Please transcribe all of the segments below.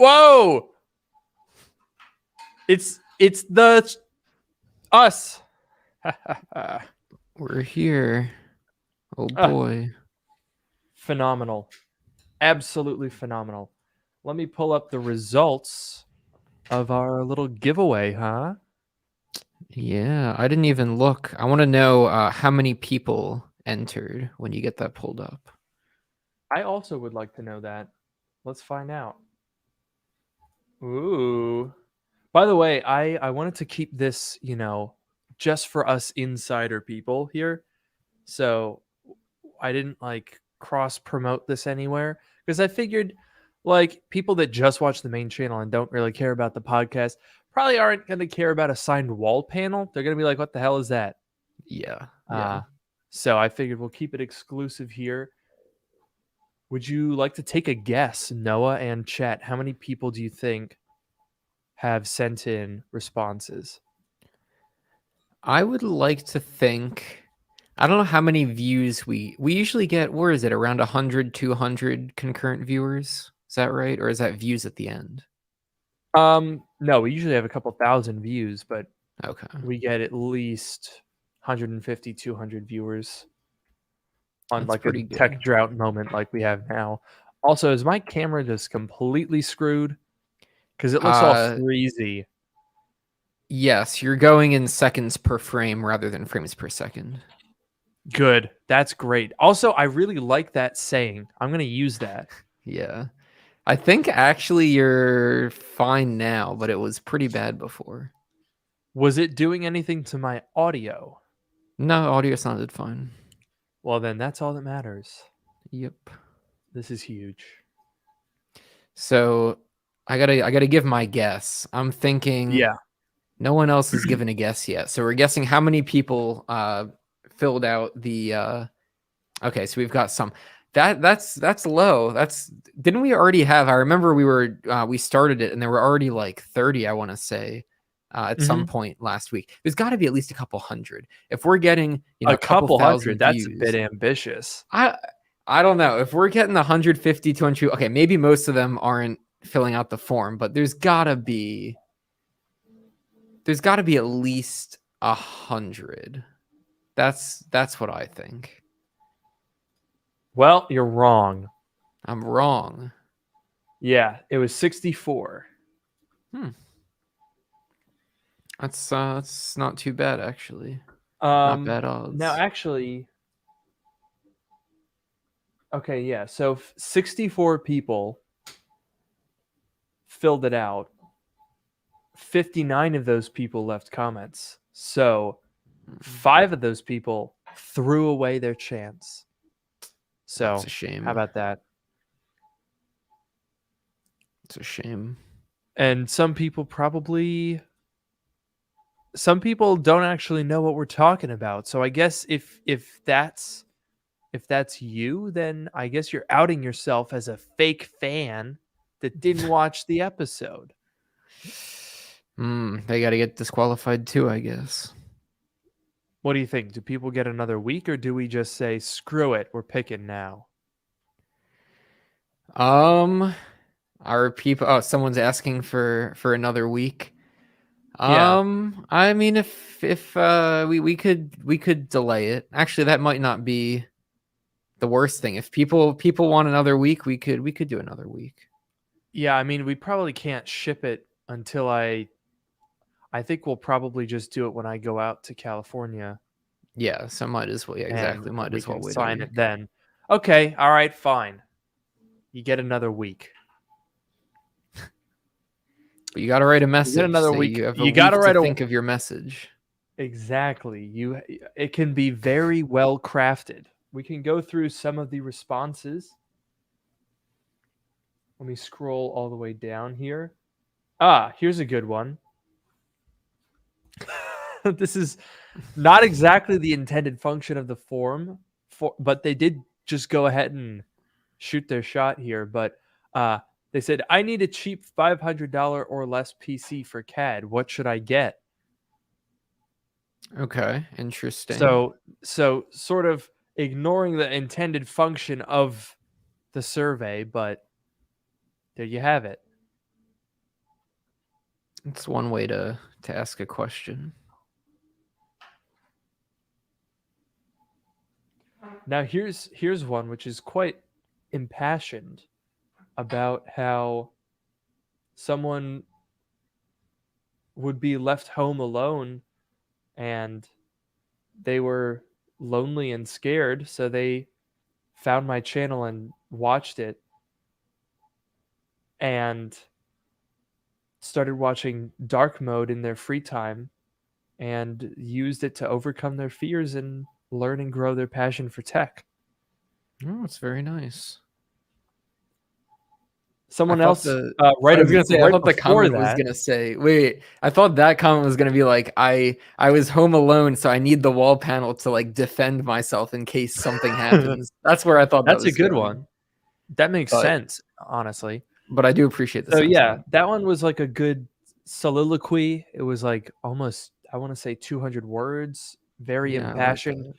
Whoa! It's the us. We're here. Oh boy. Phenomenal. Absolutely phenomenal. Let me pull up the results of our little giveaway, huh? Yeah, I didn't even look. I want to know how many people entered when you get that pulled up. I also would like to know that. Let's find out. Ooh. By the way, I wanted to keep this, just for us insider people here. So I didn't like cross promote this anywhere because I figured like people that just watch the main channel and don't really care about the podcast probably aren't going to care about a signed wall panel. They're going to be like, what the hell is that? Yeah. So I figured we'll keep it exclusive here. Would you like to take a guess, Noah and chat? How many people do you think have sent in responses? I would like to think, I don't know how many views we usually get. Where is it? Around 100, 200 concurrent viewers. Is that right? Or is that views at the end? No, we usually have a couple thousand views, but Okay. we get at least 150, 200 viewers on That's like a pretty good. tech drought moment like we have now. Also, is my camera just completely screwed? Because it looks all freezy. Yes, you're going in seconds per frame rather than frames per second. Good. That's great. Also, I really like that saying. I'm going to use that. Yeah. I think actually you're fine now, but it was pretty bad before. Was it doing anything to my audio? No, audio sounded fine. Well, then that's all that matters. Yep. This is huge. So I gotta give my guess. I'm thinking no one else has given a guess yet. So we're guessing how many people filled out the okay, so we've got some. That's low. Didn't we already have? I remember we started it and there were already like 30, I want to say, at some point last week. There's got to be at least a couple hundred. If we're getting a couple thousand that's views, a bit ambitious. I don't know. If we're getting 150, 200, okay, maybe most of them aren't filling out the form, but there's gotta be at least 100. That's what I think. Well, you're wrong. I'm wrong. Yeah, it was 64. That's not too bad actually. Not bad odds. Now actually, okay, yeah. So 64 people filled it out. 59 of those people left comments. So 5 of those people threw away their chance. So that's a shame. How about that? It's a shame. And some people don't actually know what we're talking about. So I guess if that's you, then I guess you're outing yourself as a fake fan that didn't watch the episode. They got to get disqualified too, I guess. What do you think? Do people get another week, or do we just say, screw it, we're picking now? Are people someone's asking for another week? I mean, if we could delay it. Actually, that might not be the worst thing. If people want another week, we could do another week. Yeah, I mean, we probably can't ship it until I think we'll probably just do it when I go out to California. Yeah, so might as well. Yeah, exactly. Might as well wait. Sign it then. Okay, all right, fine. You get another week. But you got to write a message. You get another week. You got to think of your message. Exactly. It can be very well crafted. We can go through some of the responses. Let me scroll all the way down here. Here's a good one. This is not exactly the intended function of the form, but they did just go ahead and shoot their shot here. But they said, I need a cheap $500 or less PC for CAD. What should I get? Okay, interesting. So sort of ignoring the intended function of the survey, but there you have it. It's one way to ask a question. Now here's one which is quite impassioned about how someone would be left home alone and they were lonely and scared, so they found my channel and watched it and started watching Dark Mode in their free time and used it to overcome their fears and learn and grow their passion for tech. Oh, it's very nice. Someone else, right? I was gonna say. I thought the comment was gonna say. Wait, I thought that comment was gonna be like, I was home alone, so I need the wall panel to like defend myself in case something happens. That's where I thought that's that was a good going. one. That makes sense, honestly. But I do appreciate the. So yeah, that one was like a good soliloquy. It was like almost, I want to say 200 words. Very impassioned. Like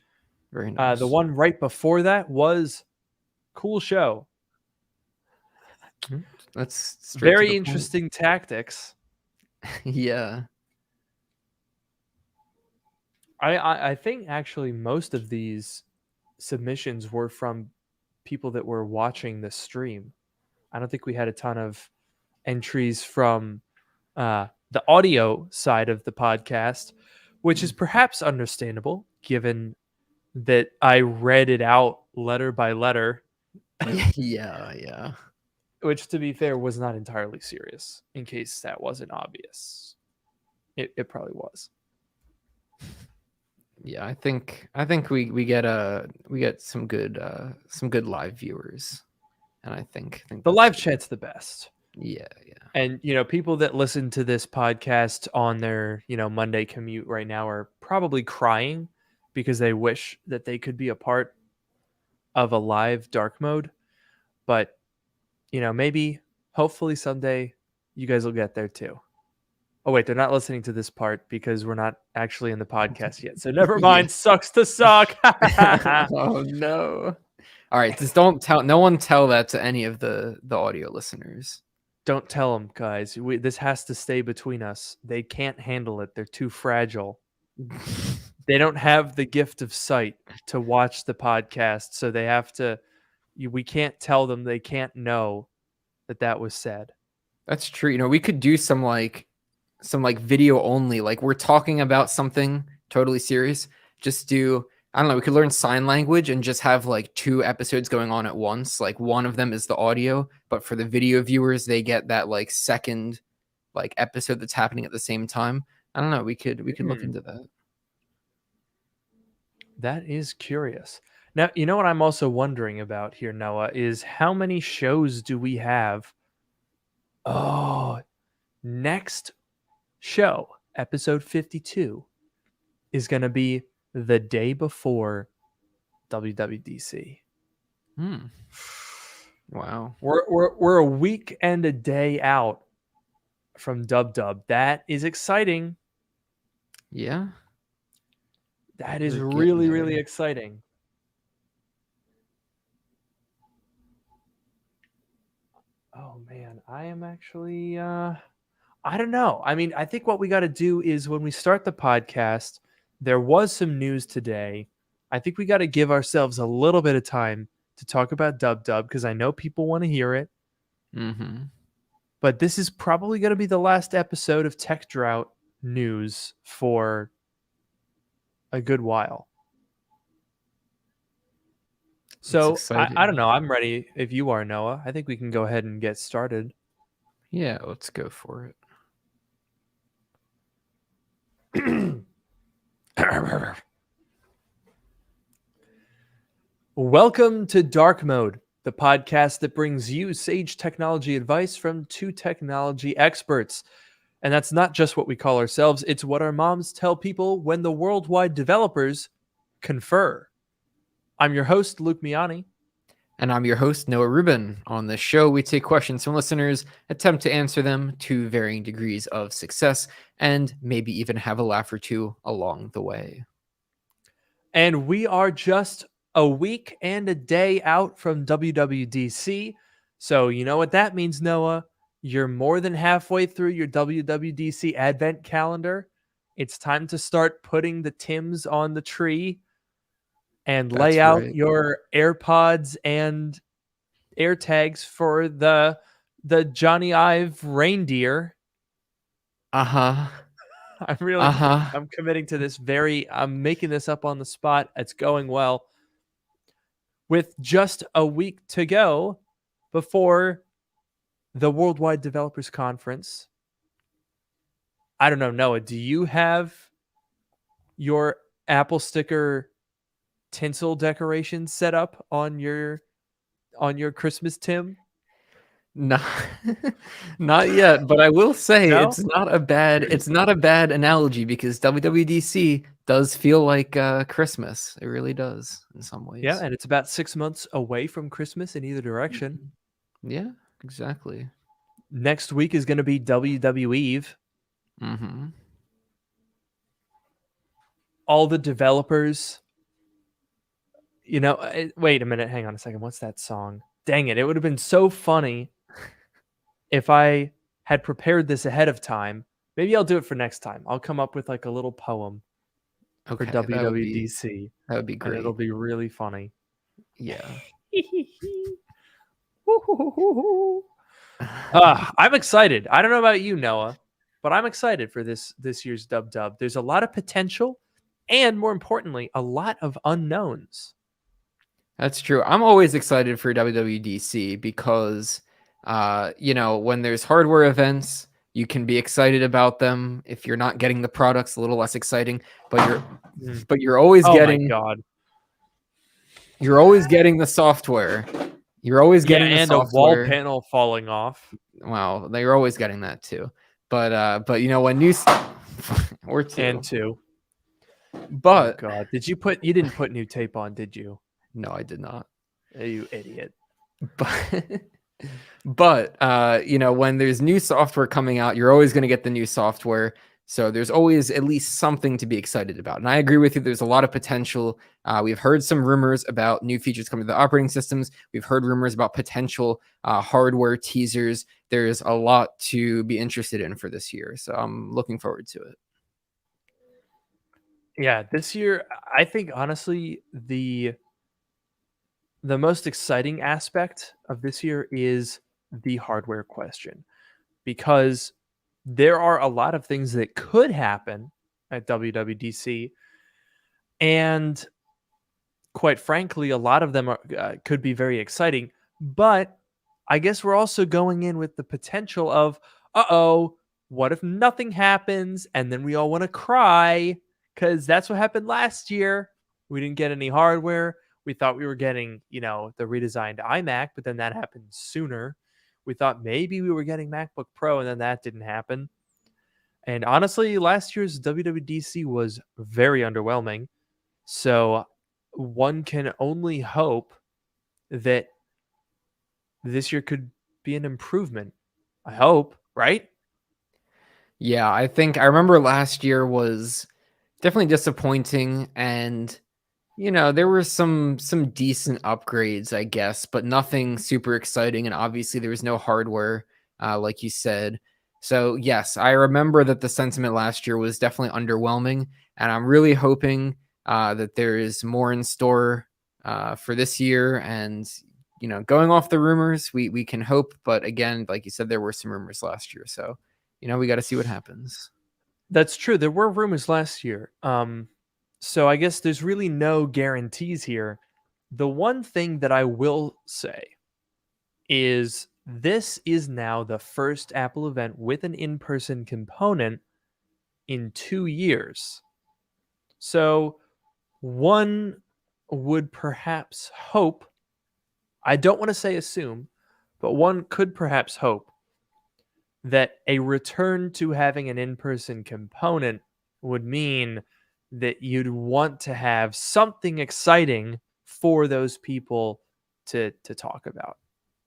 very nice. The one right before that was cool show. That's very interesting tactics. Yeah. I think actually most of these submissions were from people that were watching the stream. I don't think we had a ton of entries from the audio side of the podcast, which is perhaps understandable given that I read it out letter by letter. Yeah. Which, to be fair, was not entirely serious, in case that wasn't obvious. It probably was. Yeah, I think we get some good live viewers, and I think the live chat's the best. Yeah. And people that listen to this podcast on their Monday commute right now are probably crying because they wish that they could be a part of a live Dark Mode, but maybe, hopefully someday you guys will get there too. Oh wait, they're not listening to this part because we're not actually in the podcast yet. So never mind. Sucks to suck. Oh no. All right, just don't tell. No one tell that to any of the audio listeners. Don't tell them, guys. This has to stay between us. They can't handle it. They're too fragile. They don't have the gift of sight to watch the podcast, so they have to. We can't tell them. They can't know that was said. That's true. We could do some video only. Like we're talking about something totally serious. Just do. I don't know. We could learn sign language and just have like 2 episodes going on at once. Like one of them is the audio, but for the video viewers, they get that like second like episode that's happening at the same time. I don't know. We could look into that. That is curious. Now, what I'm also wondering about here, Noah, is how many shows do we have? Oh, next show, episode 52, is going to be the day before WWDC. Wow. We're a week and a day out from Dub. That is exciting. Yeah. That is really, really exciting. Oh man, I am actually I don't know. I mean, I think what we got to do is when we start the podcast, there was some news today. I think we got to give ourselves a little bit of time to talk about Dub because I know people want to hear it. Mm-hmm. But this is probably going to be the last episode of Tech Drought news for a good while. So I don't know. I'm ready. If you are, Noah, I think we can go ahead and get started. Yeah, let's go for it. Welcome to Dark Mode, the podcast that brings you sage technology advice from 2 technology experts. And that's not just what we call ourselves. It's what our moms tell people when the worldwide developers confer. I'm your host, Luke Miani. And I'm your host, Noah Rubin. On this show, we take questions from listeners, attempt to answer them to varying degrees of success, and maybe even have a laugh or 2 along the way. And we are just a week and a day out from WWDC. So you know what that means, Noah? you're more than halfway through your WWDC advent calendar. It's time to start putting the Tims on the tree and lay That's out right. your AirPods and AirTags for the Johnny Ive reindeer. Uh-huh. I'm committing to this I'm making this up on the spot. It's going well. With just a week to go before the Worldwide Developers Conference. I don't know, Noah, do you have your Apple sticker tinsel decoration set up on your Christmas Tim? Not, not yet, but I will say No? it's not a bad analogy because WWDC does feel like Christmas. It really does in some ways. Yeah, and it's about 6 months away from Christmas in either direction. Yeah, exactly. Next week is going to be WWE. Mm-hmm. All the developers, wait a minute, hang on a second. What's that song? Dang it, it would have been so funny if I had prepared this ahead of time. Maybe I'll do it for next time. I'll come up with like a little poem for WWDC. That would be great. And it'll be really funny. Yeah. I'm excited. I don't know about you, Noah, but I'm excited for this year's Dub. There's a lot of potential and, more importantly, a lot of unknowns. That's true. I'm always excited for WWDC because, when there's hardware events, you can be excited about them. If you're not getting the products, a little less exciting. But you're always getting. Oh my God! You're always getting the software. You're always getting the software. A wall panel falling off. Wow, you're always getting that too. But when new or two and two. But oh God, you didn't put new tape on, did you? No, I did not. You idiot. But when there's new software coming out, you're always going to get the new software. So there's always at least something to be excited about. And I agree with you. There's a lot of potential. We've heard some rumors about new features coming to the operating systems. We've heard rumors about potential hardware teasers. There's a lot to be interested in for this year. So I'm looking forward to it. Yeah, this year, I think, honestly, the most exciting aspect of this year is the hardware question, because there are a lot of things that could happen at WWDC, and quite frankly, a lot of them could be very exciting, but I guess we're also going in with the potential of, what if nothing happens and then we all want to cry, because that's what happened last year. We didn't get any hardware. We thought we were getting, the redesigned iMac, but then that happened sooner. We thought maybe we were getting MacBook Pro, and then that didn't happen. And honestly, last year's WWDC was very underwhelming. So one can only hope that this year could be an improvement. I hope, right? Yeah, I remember last year was definitely disappointing, and there were some decent upgrades, I guess, but nothing super exciting. And obviously there was no hardware, like you said. So yes, I remember that the sentiment last year was definitely underwhelming, and I'm really hoping that there is more in store for this year. And going off the rumors, we can hope, but again, like you said, there were some rumors last year, so we got to see what happens. That's true. There were rumors last year. So I guess there's really no guarantees here. The one thing that I will say is this is now the first Apple event with an in-person component in 2 years. So one would perhaps hope, I don't want to say assume, but one could perhaps hope that a return to having an in-person component would mean that you'd want to have something exciting for those people to talk about.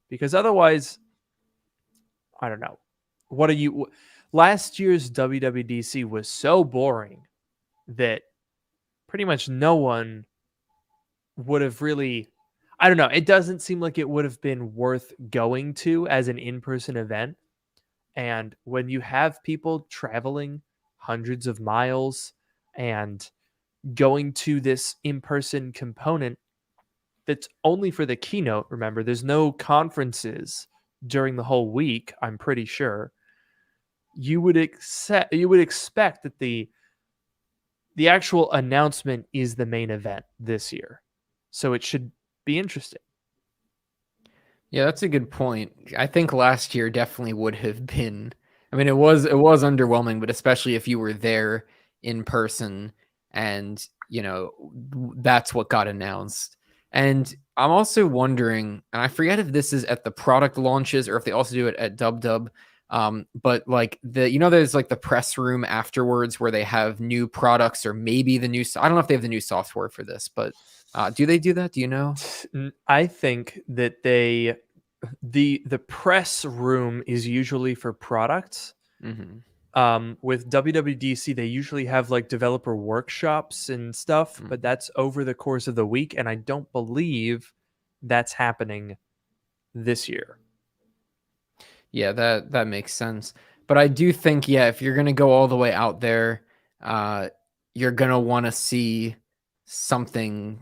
Because otherwise, I don't know. Last year's WWDC was so boring that pretty much no one would have really, I don't know. It doesn't seem like it would have been worth going to as an in-person event. And when you have people traveling hundreds of miles and going to this in-person component that's only for the keynote, remember, there's no conferences during the whole week, I'm pretty sure. You would expect that the actual announcement is the main event this year. So it should be interesting. Yeah, that's a good point. I think last year definitely would have been. I mean, it was underwhelming, but especially if you were there in person, and that's what got announced. And I'm also wondering, and I forget if this is at the product launches or if they also do it at Dub. But like there's like the press room afterwards where they have new products or maybe the new. I don't know if they have the new software for this, but do they do that? Do you know? I think that the press room is usually for products. Mm-hmm. With WWDC, they usually have like developer workshops and stuff, but that's over the course of the week, and I don't believe that's happening this year. Yeah, that makes sense. But I do think, if you're gonna go all the way out there, you're gonna want to see something.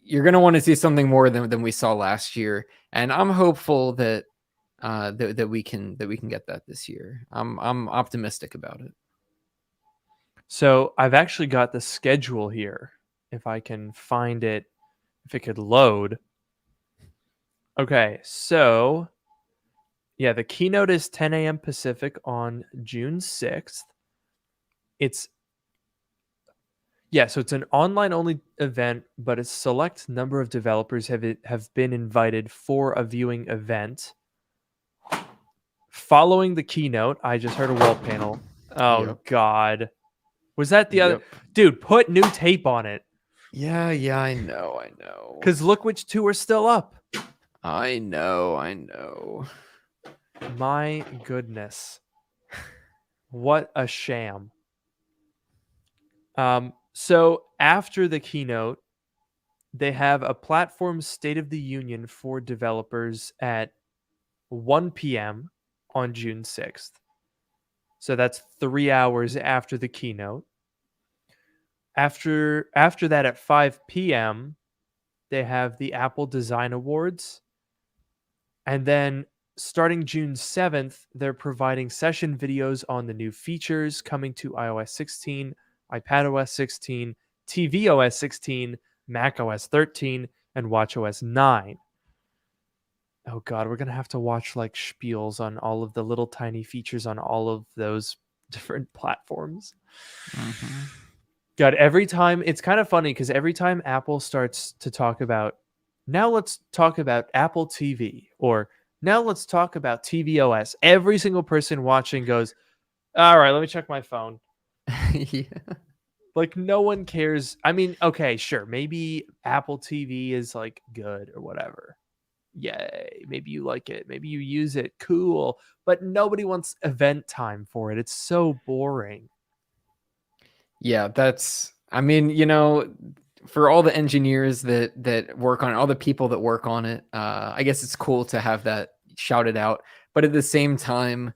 You're gonna want to see something more than we saw last year, and I'm hopeful that that we can get that this year. I'm optimistic about it. So I've actually got the schedule here. If I can find it, if it could load. Okay, so yeah, the keynote is 10 a.m. Pacific on June 6th. So it's an online-only event, but a select number of developers have been invited for a viewing event. Following the keynote, I just heard a wall panel. Oh, Yep. God. Was that the other? Dude, put new tape on it. Yeah, I know. Because look which two are still up. I know. My goodness. What a sham. So after the keynote, they have a platform State of the Union for developers at 1 p.m. on June 6th. So that's 3 hours after the keynote. After that at 5 p.m., they have the Apple Design Awards. And then starting June 7th, they're providing session videos on the new features coming to iOS 16, iPadOS 16, tvOS 16, macOS 13, and watchOS 9. Oh God, we're going to have to watch like spiels on all of the little tiny features on all of those different platforms. Mm-hmm. God, every time, it's kind of funny because every time Apple starts to talk about, now let's talk about Apple TV, or now let's talk about tvOS, every single person watching goes, all right, let me check my phone. Yeah. Like, no one cares. I mean, okay, sure, maybe Apple TV is like good or whatever. Yay, maybe you like it, maybe you use it, cool. But nobody wants event time for it. It's so boring. Yeah, I mean, for all the engineers that work on it, all the people that work on it, I guess it's cool to have that shouted out. But at the same time,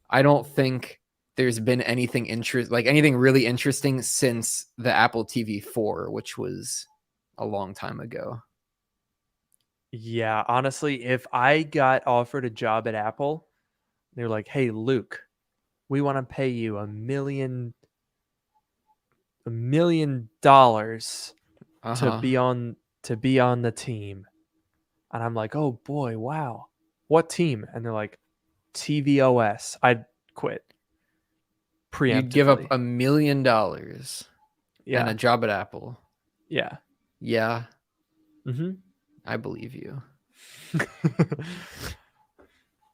I don't think there's been anything anything really interesting since the Apple TV 4, which was a long time ago. Yeah, honestly, if I got offered a job at Apple, they're like, "Hey, Luke, we want to pay you $1 million to be on the team," and I'm like, "Oh boy, wow, what team?" And they're like, "tvOS." I'd quit preemptively. You'd give up $1 million and a job at Apple. Yeah. Mm-hmm. I believe you.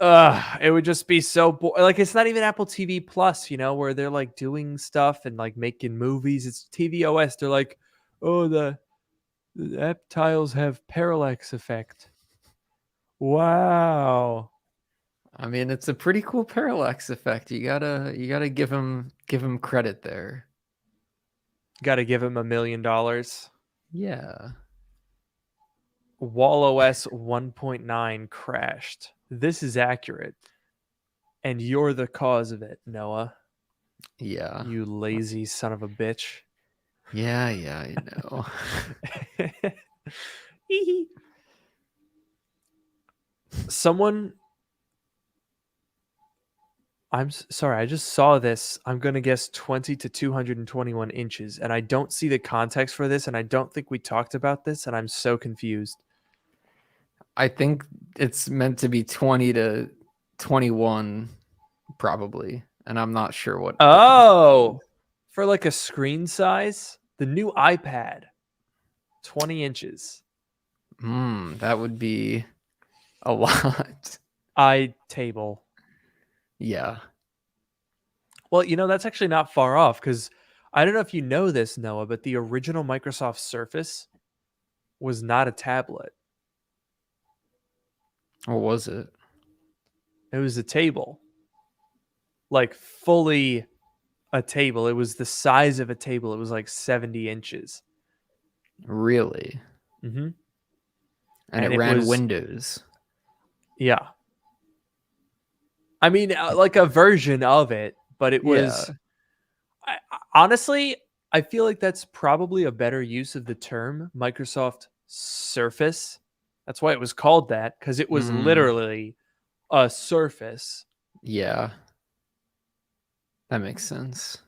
It would just be so like, it's not even Apple TV Plus, where they're like doing stuff and like making movies. It's tvOS. They're like, oh, the app tiles have parallax effect. Wow. I mean, it's a pretty cool parallax effect. You gotta give him credit there. Got to give him $1 million. Yeah. WallOS 1.9 crashed. This is accurate. And you're the cause of it, Noah. Yeah. You lazy son of a bitch. Yeah, I know. Someone, I'm sorry, I just saw this. I'm going to guess 20 to 221 inches, and I don't see the context for this, and I don't think we talked about this, and I'm so confused. I think it's meant to be 20 to 21, probably, and I'm not sure what. Oh, for like a screen size, the new iPad, 20 inches. That would be a lot. Table. Yeah. Well, that's actually not far off, because I don't know if you know this, Noah, but the original Microsoft Surface was not a tablet. What was it? It was a table. Like fully a table. It was the size of a table. It was like 70 inches. Really? Mm-hmm. And it ran Windows. Yeah. I mean, like a version of it, but it was... honestly, I feel like that's probably a better use of the term Microsoft Surface. That's why it was called that, because it was literally a surface. Yeah. That makes sense.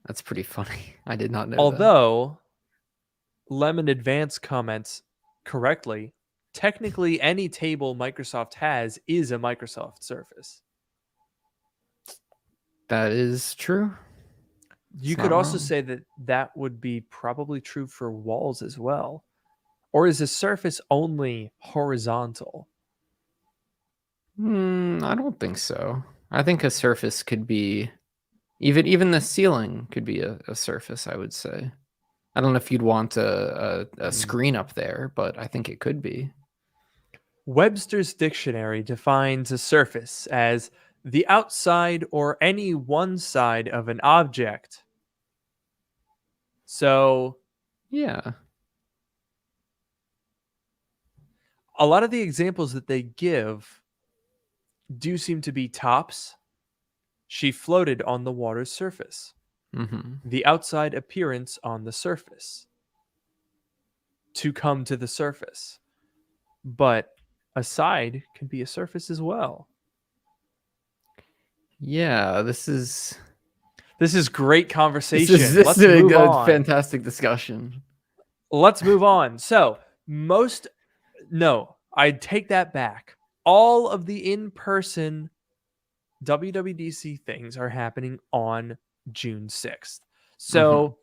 That's pretty funny. I did not know Although, Lemon Advance comments correctly, technically any table Microsoft has is a Microsoft Surface. That is true. You could also say that would be probably true for walls as well. Or is a surface only horizontal? I don't think so. I think a surface could be even the ceiling could be a surface, I would say. I don't know if you'd want a screen up there, but I think it could be. Webster's dictionary defines a surface as the outside or any one side of an object. So, yeah. A lot of the examples that they give do seem to be tops. She floated on the water's surface. The outside appearance on the surface. To come to the surface. But a side can be a surface as well. Yeah, this is great conversation. This is a good, fantastic discussion. Let's move on. So, I take that back. All of the in-person WWDC things are happening on June 6th. So,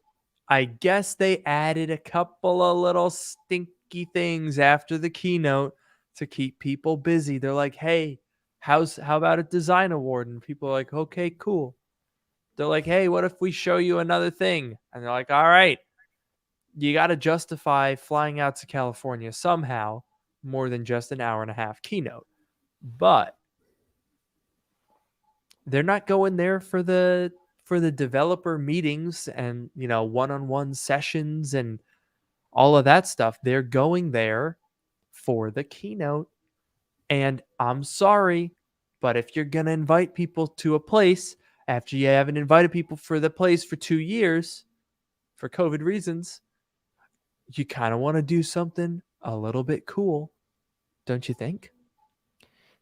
I guess they added a couple of little stinky things after the keynote to keep people busy. They're like, hey, how about a design award? And people are like, okay, cool. They're like, hey, what if we show you another thing? And they're like, all right, you got to justify flying out to California somehow more than just an hour and a half keynote. But they're not going there for the developer meetings and, one-on-one sessions and all of that stuff. They're going there for the keynote. And I'm sorry, but if you're going to invite people to a place after you haven't invited people for the place for 2 years for COVID reasons, you kind of want to do something a little bit cool, don't you think?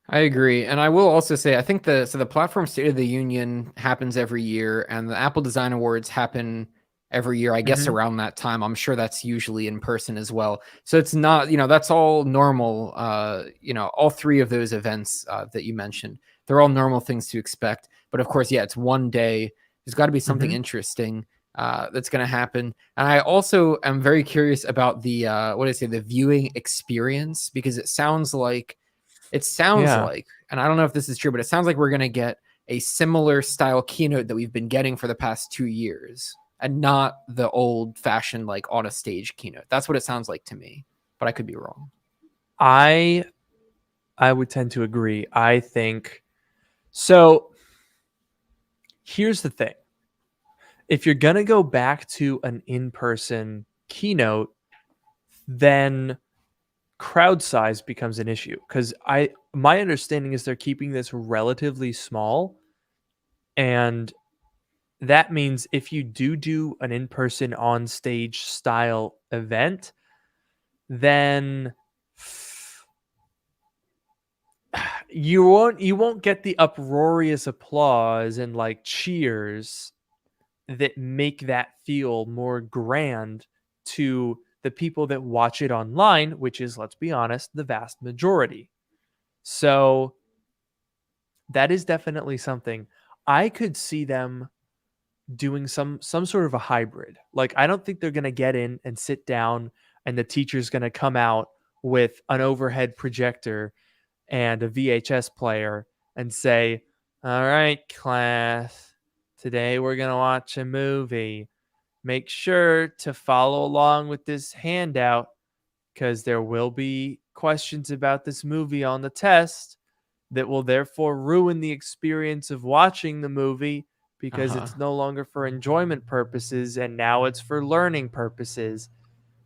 I agree. And I will also say, I think the Platform State of the Union happens every year, and the Apple Design Awards happen every year, I guess, around that time. I'm sure that's usually in person as well. So it's not, that's all normal. All three of those events that you mentioned, they're all normal things to expect. But of course, yeah, it's one day. There's got to be something interesting that's going to happen. And I also am very curious about the, the viewing experience, because it sounds like, and I don't know if this is true, but it sounds like we're going to get a similar style keynote that we've been getting for the past 2 years, and not the old fashioned, like on a stage keynote. That's what it sounds like to me, but I could be wrong. I would tend to agree. I think so. Here's the thing. If you're going to go back to an in-person keynote, then crowd size becomes an issue, because my understanding is they're keeping this relatively small, and that means if you do an in-person on-stage style event, then you won't get the uproarious applause and like cheers that make that feel more grand to the people that watch it online, which is, let's be honest, the vast majority. So that is definitely something. I could see them doing some sort of a hybrid. Like, I don't think they're going to get in and sit down and the teacher's going to come out with an overhead projector and a VHS player and say, "All right, class, today we're going to watch a movie. Make sure to follow along with this handout because there will be questions about this movie on the test that will therefore ruin the experience of watching the movie because it's no longer for enjoyment purposes and now it's for learning purposes.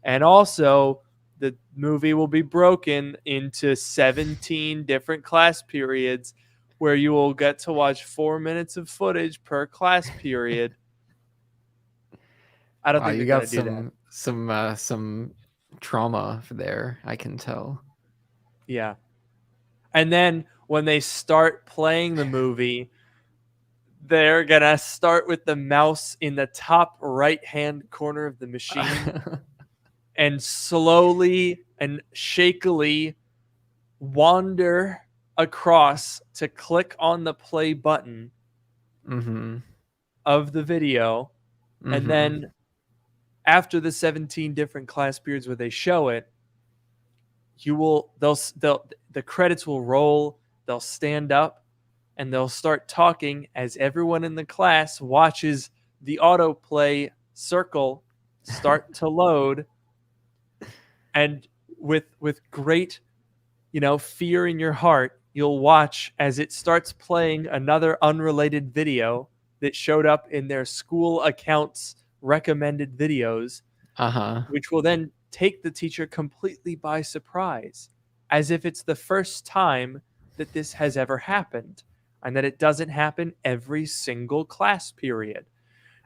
And also, the movie will be broken into 17 different class periods where you will get to watch 4 minutes of footage per class period." I don't think you they're got gonna do that. some trauma there, I can tell. Yeah. And then when they start playing the movie, they're gonna start with the mouse in the top right-hand corner of the machine and slowly and shakily wander across to click on the play button of the video. And then after the 17 different class periods where they show it, the credits will roll, they'll stand up, and they'll start talking as everyone in the class watches the autoplay circle start to load. And with great, fear in your heart, you'll watch as it starts playing another unrelated video that showed up in their school accounts recommended videos, which will then take the teacher completely by surprise, as if it's the first time that this has ever happened and that it doesn't happen every single class period.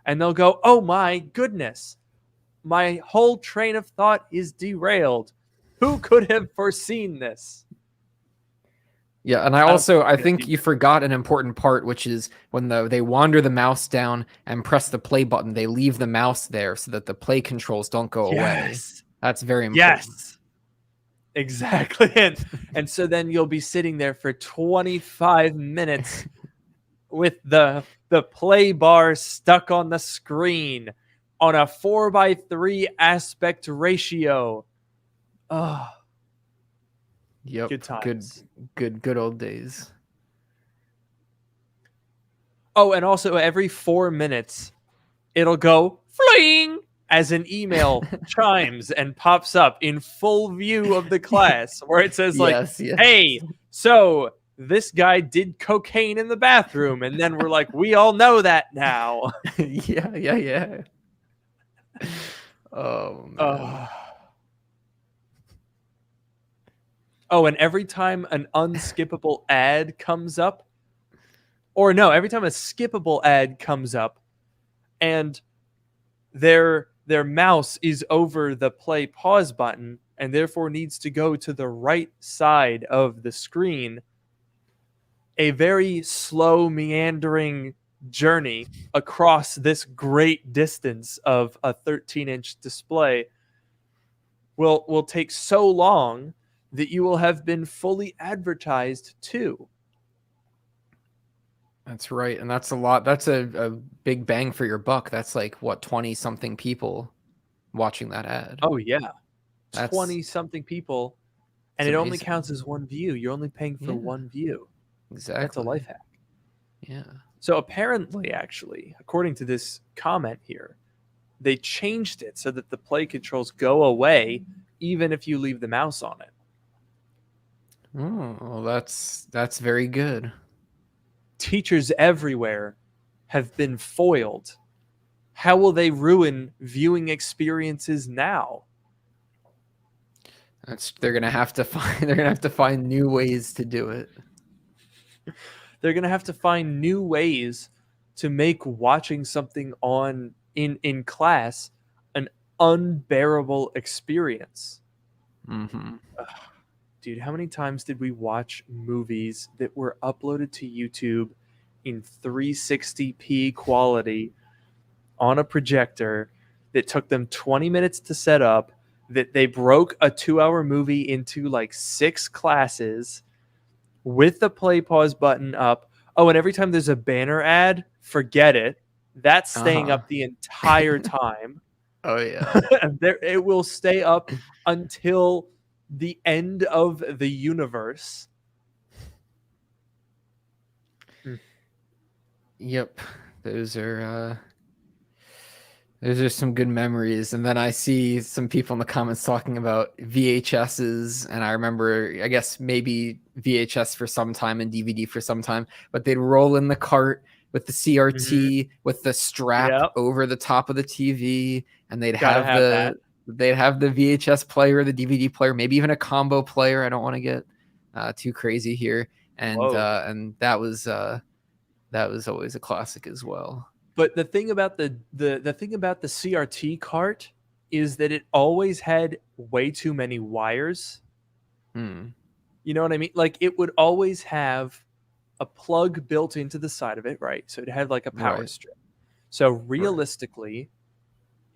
And they'll go, "Oh my goodness, my whole train of thought is derailed. Who could have foreseen this?" Yeah, and I think you forgot an important part, which is when they wander the mouse down and press the play button, they leave the mouse there so that the play controls don't go away. That's very important. Yes. Exactly. And so then you'll be sitting there for 25 minutes with the play bar stuck on the screen on a 4:3 aspect ratio. Oh. Yep. Good times. Good old days. Oh, and also every 4 minutes, it'll go fling as an email chimes and pops up in full view of the class where it says "Hey, so this guy did cocaine in the bathroom." And then we're like, "We all know that now." Yeah. Oh, man. Oh, and every time an unskippable ad comes up, or no, every time a skippable ad comes up and their mouse is over the play pause button and therefore needs to go to the right side of the screen, a very slow meandering journey across this great distance of a 13-inch display will take so long that you will have been fully advertised to. That's right. And that's a lot. That's a big bang for your buck. That's like, what, 20-something people watching that ad. Oh, yeah. 20-something people. And it only counts as one view. You're only paying for one view. Exactly. That's a life hack. Yeah. So apparently, actually, according to this comment here, they changed it so that the play controls go away even if you leave the mouse on it. Oh, well, that's very good. Teachers everywhere have been foiled. How will they ruin viewing experiences now? They're gonna have to find new ways to do it. They're gonna have to find new ways to make watching something in class an unbearable experience. Mm-hmm. Dude, how many times did we watch movies that were uploaded to YouTube in 360p quality on a projector that took them 20 minutes to set up, that they broke a 2-hour movie into like 6 classes with the play pause button up? Oh, and every time there's a banner ad, forget it. That's staying up the entire time. Oh yeah. It will stay up until the end of the universe. Yep. Those are some good memories. And then I see some people in the comments talking about VHSs, and I remember, I guess maybe VHS for some time and DVD for some time, but they'd roll in the cart with the CRT with the strap over the top of the TV, and they'd have the VHS player, the DVD player, maybe even a combo player. I don't want to get too crazy here, and that was always a classic as well. But the thing about the thing about the CRT cart is that it always had way too many wires. You know what I mean? Like, it would always have a plug built into the side of it, right? So it had like a power strip. So realistically,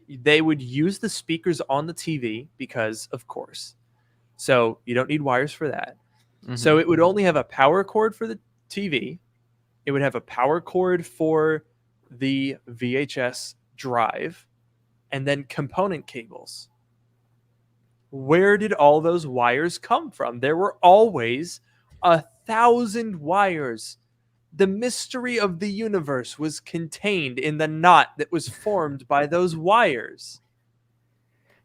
they would use the speakers on the TV because, of course. So you don't need wires for that. So it would only have a power cord for the TV. It would have a power cord for the VHS drive, and then component cables. Where did all those wires come from? There were always 1,000 wires. The mystery of the universe was contained in the knot that was formed by those wires.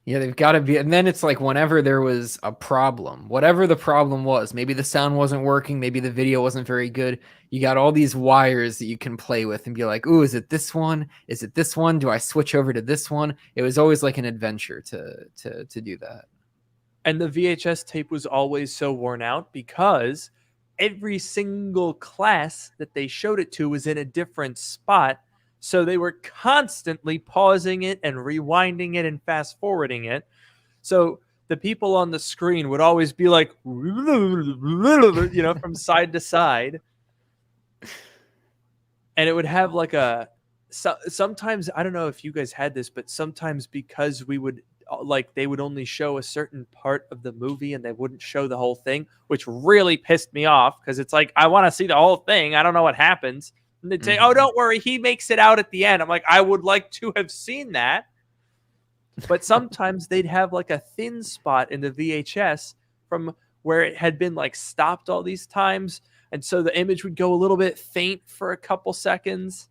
Yeah, they've got to be. And then it's like, whenever there was a problem, whatever the problem was, maybe the sound wasn't working, maybe the video wasn't very good, you got all these wires that you can play with and be like, ooh, is it this one? Is it this one? Do I switch over to this one? It was always like an adventure to do that. And the VHS tape was always so worn out because every single class that they showed it to was in a different spot. So they were constantly pausing it and rewinding it and fast forwarding it. So the people on the screen would always be like, you know, from side to side. And it would have like sometimes, I don't know if you guys had this, but sometimes because we would, like, they would only show a certain part of the movie and they wouldn't show the whole thing, which really pissed me off because it's like, I want to see the whole thing. I don't know what happens. And they'd say, oh, don't worry, he makes it out at the end. I'm like, I would like to have seen that. But sometimes they'd have like a thin spot in the VHS from where it had been like stopped all these times. And so the image would go a little bit faint for a couple seconds.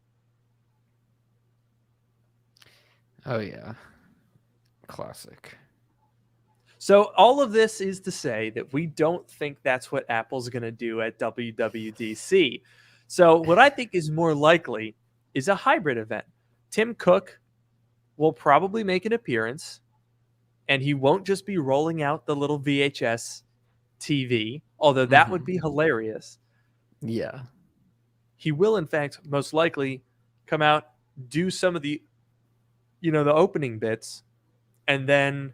Oh, yeah. Classic. So all of this is to say that we don't think that's what Apple's going to do at WWDC. So what I think is more likely is a hybrid event. Tim Cook will probably make an appearance, and he won't just be rolling out the little VHS TV, although that would be hilarious. Yeah. He will, in fact, most likely come out, do some of the, you know, the opening bits, and then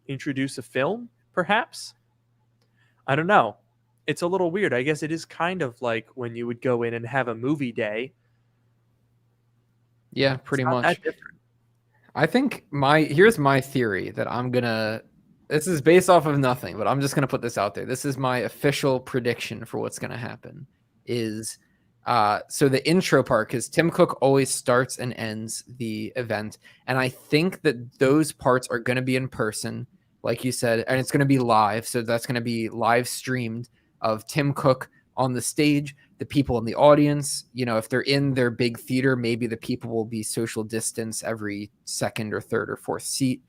introduce a film, perhaps? I don't know. It's a little weird. I guess it is kind of like when you would go in and have a movie day. Yeah, pretty much. I think here's my theory that this is based off of nothing, but I'm just going to put this out there. This is my official prediction for what's going to happen is, so the intro part, because Tim Cook always starts and ends the event. And I think that those parts are going to be in person, like you said, and it's going to be live. So that's going to be live streamed of Tim Cook on the stage, the people in the audience. You know, if they're in their big theater, maybe the people will be social distance every second or third or fourth seat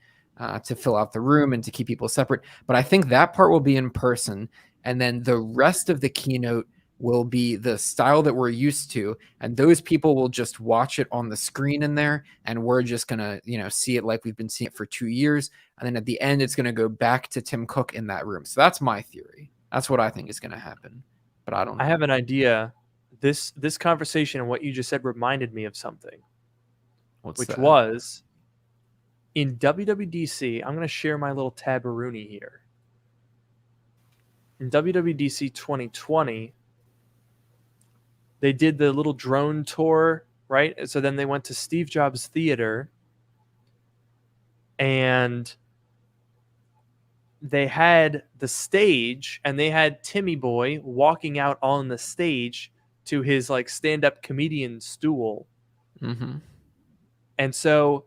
to fill out the room and to keep people separate. But I think that part will be in person. And then the rest of the keynote will be the style that we're used to, and those people will just watch it on the screen in there, and we're just gonna, see it like we've been seeing it for 2 years, and then at the end it's gonna go back to Tim Cook in that room. So that's my theory. That's what I think is gonna happen, but I don't know. I have an idea. This conversation and what you just said reminded me of something. Which was in WWDC. I'm going to share my little tabaroonie here. In WWDC 2020, they did the little drone tour, right? So then they went to Steve Jobs Theater, and they had the stage, and they had Timmy Boy walking out on the stage to his like stand-up comedian stool. Mm-hmm. And so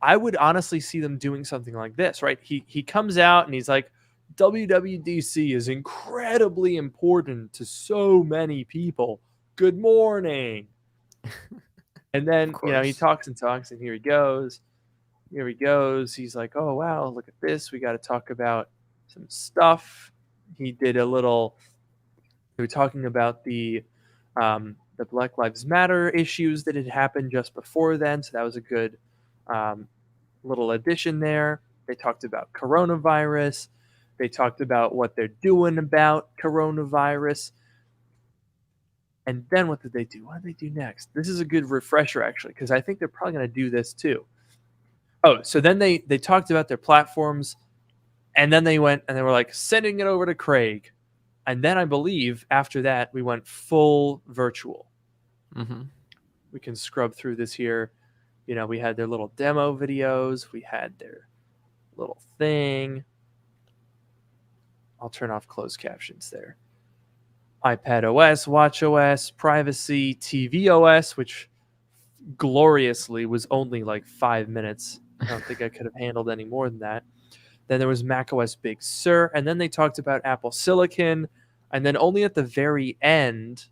I would honestly see them doing something like this, right? He comes out and he's like, WWDC is incredibly important to so many people. Good morning. And then, he talks and talks, and here he goes. He's like, oh, wow, look at this. We got to talk about some stuff. He did they were talking about the Black Lives Matter issues that had happened just before then. So that was a good little addition there. They talked about coronavirus. They talked about what they're doing about coronavirus. And then what did they do? What did they do next? This is a good refresher, actually, because I think they're probably going to do this too. Oh, so then they talked about their platforms, and then they went and they were like sending it over to Craig. And then I believe after that, we went full virtual. Mm-hmm. We can scrub through this here. We had their little demo videos. We had their little thing. I'll turn off closed captions there. iPad OS, Watch OS, privacy, TV OS, which gloriously was only like 5 minutes. I don't think I could have handled any more than that. Then there was Mac OS Big Sur, and then they talked about Apple Silicon, and then only at the very end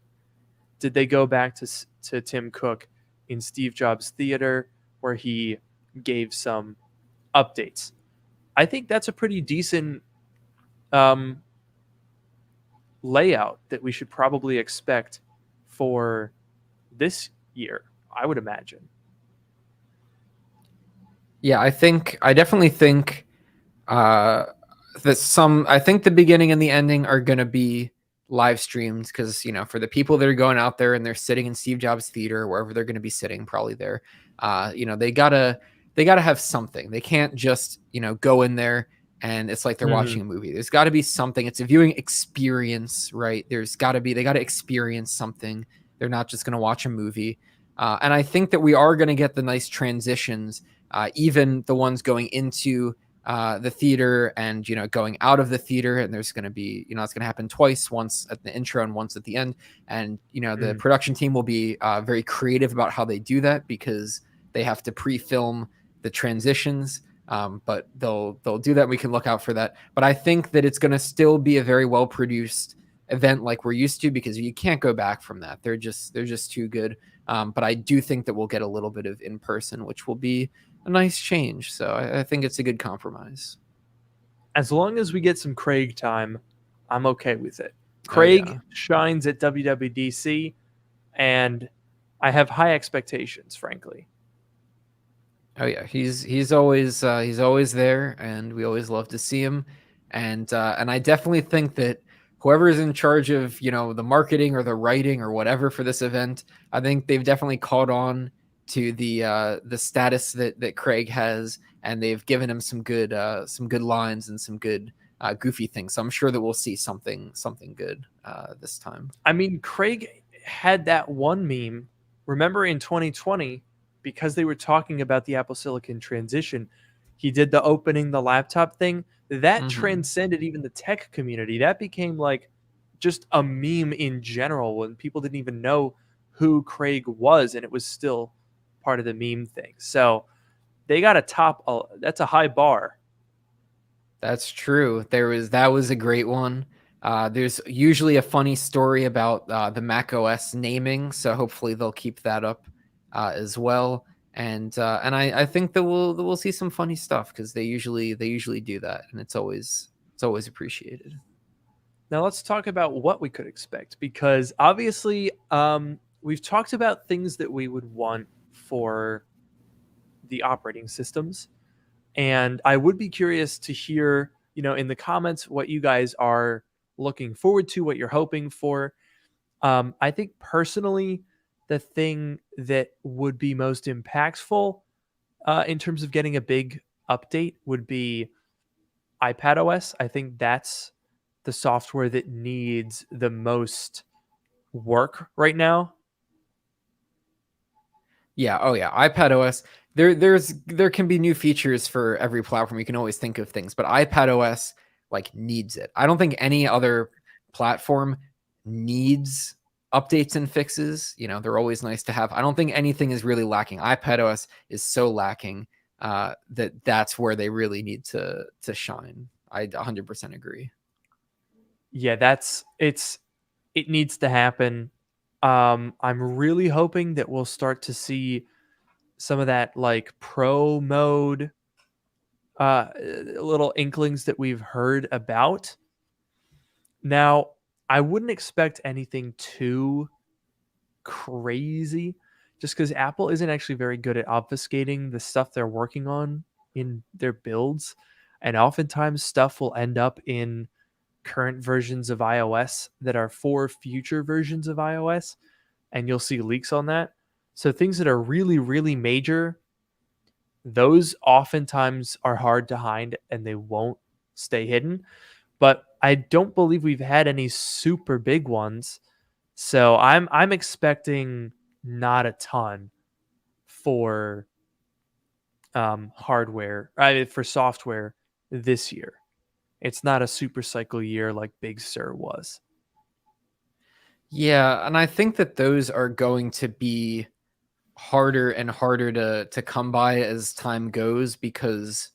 did they go back to Tim Cook in Steve Jobs Theater, where he gave some updates. I think that's a pretty decent layout that we should probably expect for this year, I would imagine. Yeah, I definitely think I think the beginning and the ending are going to be live streamed, because for the people that are going out there and they're sitting in Steve Jobs Theater, wherever they're going to be sitting, probably there, they gotta have something. They can't just go in there and it's like they're watching a movie. There's got to be something. It's a viewing experience, right? They got to experience something. They're not just going to watch a movie. And I think that we are going to get the nice transitions, even the ones going into the theater and going out of the theater, and there's going to be it's going to happen twice, once at the intro and once at the end, and the production team will be very creative about how they do that, because they have to pre-film the transitions, but they'll do that, and we can look out for that. But I think that it's going to still be a very well produced event like we're used to, because you can't go back from that. They're just too good. But I do think that we'll get a little bit of in person, which will be a nice change. So I think it's a good compromise. As long as we get some Craig time, I'm okay with it. Craig shines at WWDC, and I have high expectations, frankly. Oh yeah, he's always there, and we always love to see him. And I definitely think that whoever is in charge of the marketing or the writing or whatever for this event, I think they've definitely caught on to the status that Craig has, and they've given him some good lines and some good goofy things. So I'm sure that we'll see something good this time. I mean, Craig had that one meme. Remember in 2020, because they were talking about the Apple Silicon transition, he did the opening the laptop thing. That transcended even the tech community. That became like just a meme in general, when people didn't even know who Craig was, and it was still part of the meme thing. So they got that's a high bar. That's true. That was a great one. There's usually a funny story about the Mac OS naming, so hopefully they'll keep that up as well. And I think that we'll see some funny stuff, because they usually do that, and it's always appreciated. Now let's talk about what we could expect, because obviously we've talked about things that we would want for the operating systems. And I would be curious to hear, in the comments what you guys are looking forward to, what you're hoping for. I think personally, the thing that would be most impactful in terms of getting a big update would be iPadOS. I think that's the software that needs the most work right now. Yeah. Oh yeah. iPadOS. There can be new features for every platform. You can always think of things, but iPadOS like needs it. I don't think any other platform needs updates and fixes. They're always nice to have. I don't think anything is really lacking. iPadOS is so lacking that's where they really need to shine. I 100% agree. Yeah, it needs to happen. I'm really hoping that we'll start to see some of that like pro mode little inklings that we've heard about. Now, I wouldn't expect anything too crazy, just because Apple isn't actually very good at obfuscating the stuff they're working on in their builds. And oftentimes stuff will end up in current versions of iOS that are for future versions of iOS, and you'll see leaks on that. So things that are really, really major, those oftentimes are hard to hide and they won't stay hidden. But I don't believe we've had any super big ones. So I'm expecting not a ton for hardware, for software this year. It's not a super cycle year like Big Sur was. Yeah, and I think that those are going to be harder and harder to come by as time goes, because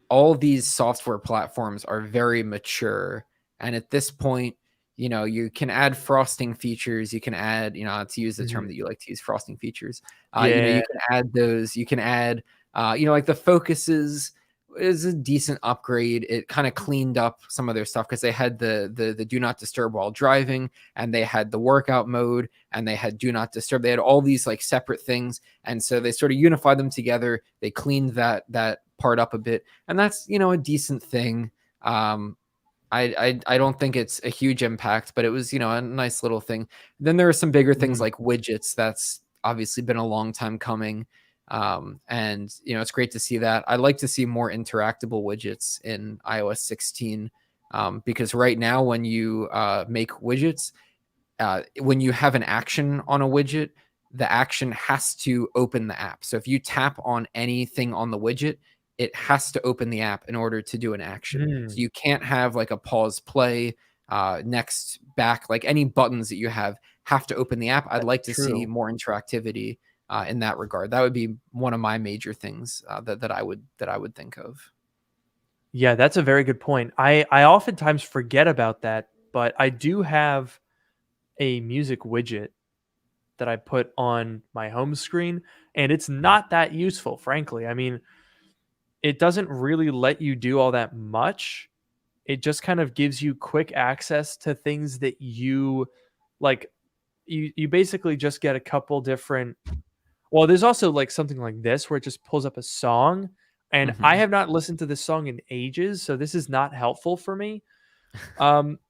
all these software platforms are very mature. And at this point, you can add frosting features. You can add, to use the term that you like to use, frosting features. You can add those. You can add, like the focuses is a decent upgrade. It kind of cleaned up some of their stuff because they had the do not disturb while driving, and they had the workout mode, and they had do not disturb. They had all these like separate things, and so they sort of unified them together. They cleaned that part up a bit, and that's a decent thing. I don't think it's a huge impact, but it was a nice little thing. Then there are some bigger things like widgets. That's obviously been a long time coming. And it's great to see that. I'd like to see more interactable widgets in iOS 16, because right now when you make widgets, when you have an action on a widget, the action has to open the app. So if you tap on anything on the widget, it has to open the app in order to do an action. So you can't have like a pause, play, next, back, like any buttons that you have to open the app. I'd like to see more interactivity in that regard. That would be one of my major things that I would think of. Yeah, that's a very good point. I oftentimes forget about that, but I do have a music widget that I put on my home screen, and it's not that useful, frankly. I mean, it doesn't really let you do all that much. It just kind of gives you quick access to things that you like. You basically just get a couple different. Well, there's also like something like this where it just pulls up a song, and I have not listened to this song in ages, so this is not helpful for me.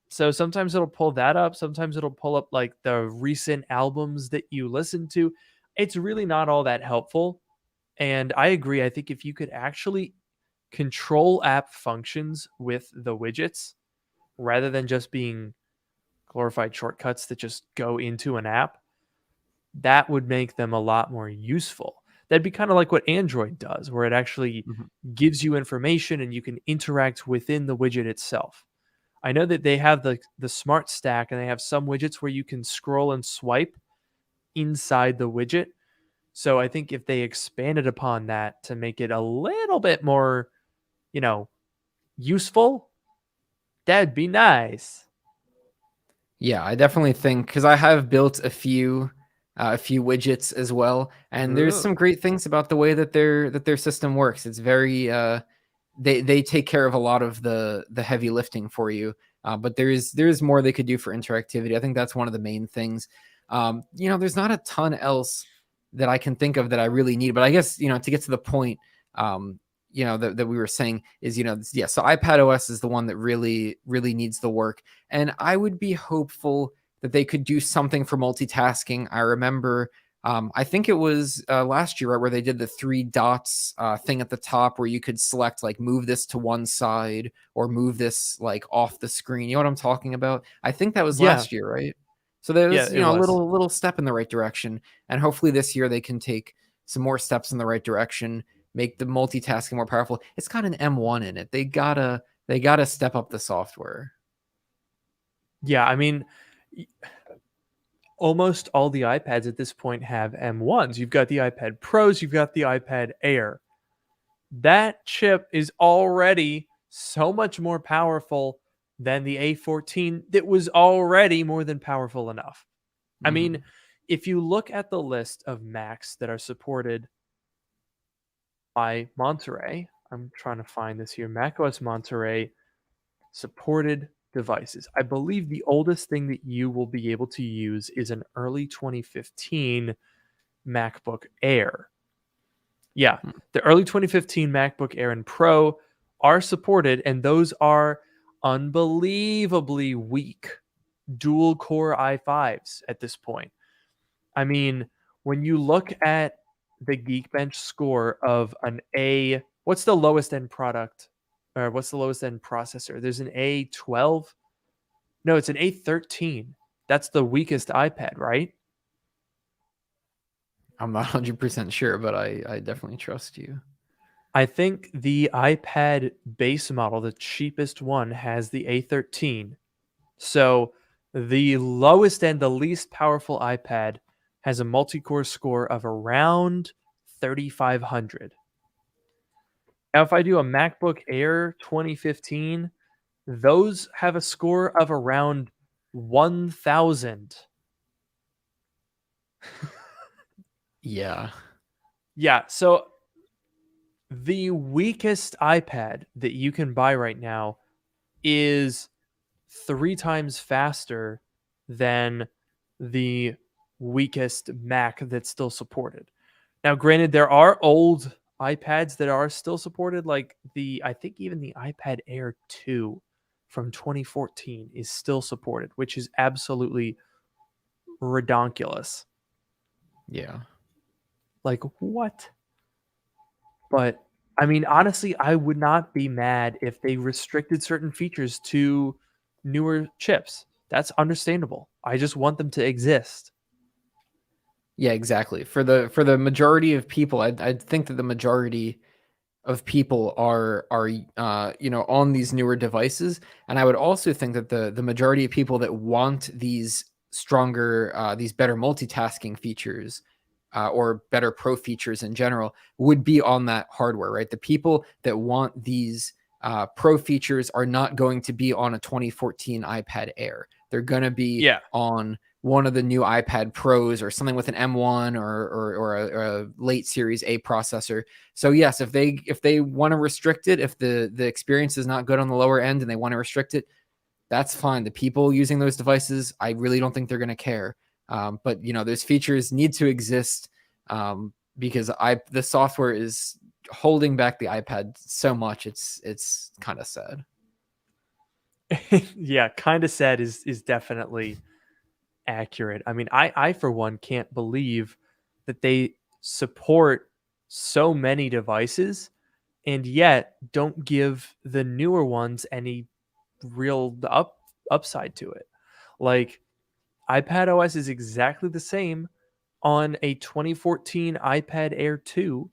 So sometimes it'll pull that up, sometimes it'll pull up like the recent albums that you listen to. It's really not all that helpful. And I agree. I think if you could actually control app functions with the widgets rather than just being glorified shortcuts that just go into an app, that would make them a lot more useful. That'd be kind of like what Android does, where it actually gives you information and you can interact within the widget itself. I know that they have the smart stack, and they have some widgets where you can scroll and swipe inside the widget. So I think if they expanded upon that to make it a little bit more, useful, that'd be nice. Yeah, I definitely think, because I have built a few widgets as well, and there's some great things about the way that their system works. It's very they take care of a lot of the heavy lifting for you. But there's more they could do for interactivity. I think that's one of the main things. There's not a ton else that I can think of that I really need, but I guess, to get to the point, that we were saying is, so iPad OS is the one that really, really needs the work. And I would be hopeful that they could do something for multitasking. I remember, I think it was last year, right, where they did the 3 dots thing at the top where you could select, like, move this to one side or move this, like, off the screen. You know what I'm talking about? I think that was last year, right? So there's, it a was. little step in the right direction. And hopefully this year they can take some more steps in the right direction, make the multitasking more powerful. It's got an M1 in it. They gotta step up the software. Yeah, I mean, almost all the iPads at this point have M1s. You've got the iPad Pros, you've got the iPad Air. That chip is already so much more powerful than the A14 that was already more than powerful enough. I mean, if you look at the list of Macs that are supported by Monterey, I'm trying to find this here, macOS Monterey supported devices. I believe the oldest thing that you will be able to use is an early 2015 MacBook Air. Yeah, the early 2015 MacBook Air and Pro are supported, and those are unbelievably weak dual core i5s at this point. I mean, when you look at the Geekbench score of an A, what's the lowest end product? Or what's the lowest end processor? There's an A12. No, it's an A13. That's the weakest iPad, right? I'm not 100% sure, but I definitely trust you. I think the iPad base model, the cheapest one, has the A13. So the lowest and the least powerful iPad has a multi-core score of around 3,500. Now, if I do a MacBook Air 2015, those have a score of around 1,000. Yeah. Yeah, so the weakest iPad that you can buy right now is 3 times faster than the weakest Mac that's still supported. Now, granted, there are old iPads that are still supported, like I think even the iPad Air 2 from 2014 is still supported, which is absolutely redonkulous. Yeah. Like, what? But I mean, honestly, I would not be mad if they restricted certain features to newer chips. That's understandable. I just want them to exist. Yeah, exactly. For the majority of people, I think that the majority of people are on these newer devices, and I would also think that the majority of people that want these stronger, these better multitasking features, or better pro features in general, would be on that hardware, right? The people that want these pro features are not going to be on a 2014 iPad Air. They're going to be on one of the new iPad Pros or something with an M1 or a late Series A processor. So yes, if they want to restrict it, if the experience is not good on the lower end and they want to restrict it, that's fine. The people using those devices, I really don't think they're going to care. But those features need to exist because the software is holding back the iPad so much. It's kind of sad. Yeah, kind of sad is definitely accurate. I mean, I for one can't believe that they support so many devices and yet don't give the newer ones any real upside to it. Like iPad OS is exactly the same on a 2014 iPad Air 2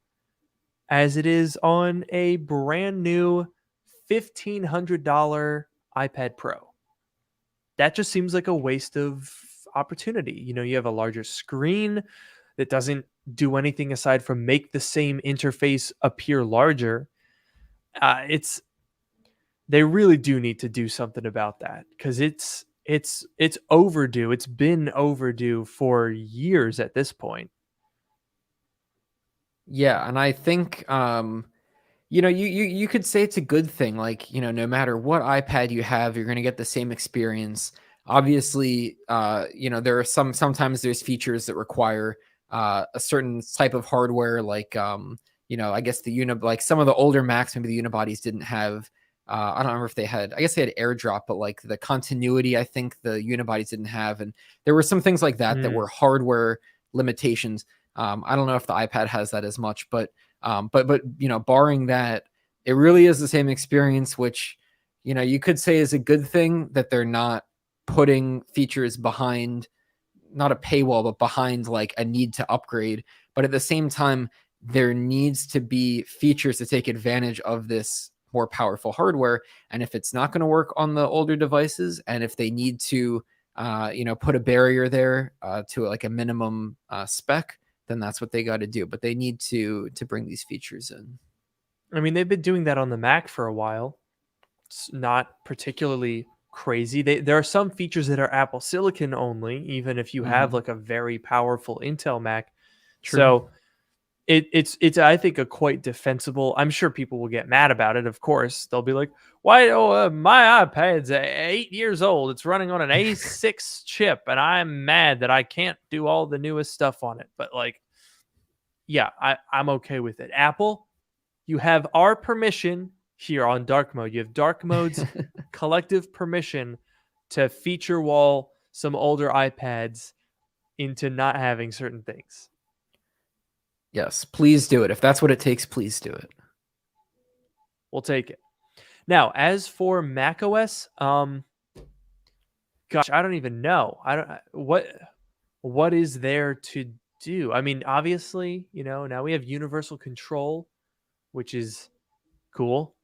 as it is on a brand new $1,500 iPad Pro. That just seems like a waste of opportunity. You have a larger screen that doesn't do anything aside from make the same interface appear larger. They really do need to do something about that because it's overdue. It's been overdue for years at this point. Yeah, and I think You could say it's a good thing. Like, no matter what iPad you have, you're going to get the same experience. Obviously, there are sometimes there's features that require a certain type of hardware, like, I guess like some of the older Macs, maybe the unibodies didn't have. I don't remember if they had. I guess they had AirDrop, but like the continuity, I think the unibodies didn't have, and there were some things like that were hardware limitations. I don't know if the iPad has that as much, but barring that, it really is the same experience, which, you could say is a good thing, that they're not putting features behind, not a paywall, but behind like a need to upgrade. But at the same time, there needs to be features to take advantage of this more powerful hardware. And if it's not going to work on the older devices, and if they need to, put a barrier there to like a minimum spec, then that's what they got to do. But they need to bring these features in. I mean, they've been doing that on the Mac for a while. It's not particularly crazy. There are some features that are Apple Silicon only, even if you have like a very powerful Intel Mac. True. So it's I think a quite defensible. I'm sure people will get mad about it. Of course, they'll be like, "Why? My iPad's 8 years old. It's running on an A6 chip, and I'm mad that I can't do all the newest stuff on it." But like, yeah, I'm okay with it. Apple, you have our permission here on Dark Mode. You have Dark Mode's collective permission to feature wall some older iPads into not having certain things. Yes, please do it. If that's what it takes, please do it. We'll take it. Now, as for macOS, gosh, I don't even know. What is there to do? I mean, obviously, now we have universal control, which is cool.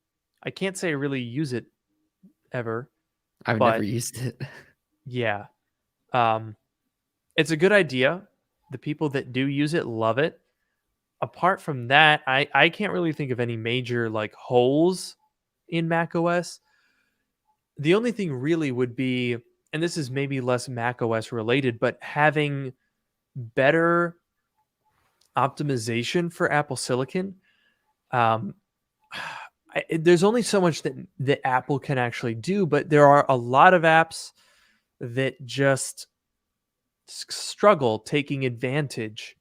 I can't say I really use it ever. I've never used it. Yeah. It's a good idea. The people that do use it love it. Apart from that, I can't really think of any major like holes in macOS. The only thing really would be, and this is maybe less macOS related, but having better optimization for Apple Silicon. There's only so much that Apple can actually do, but there are a lot of apps that just struggle taking advantage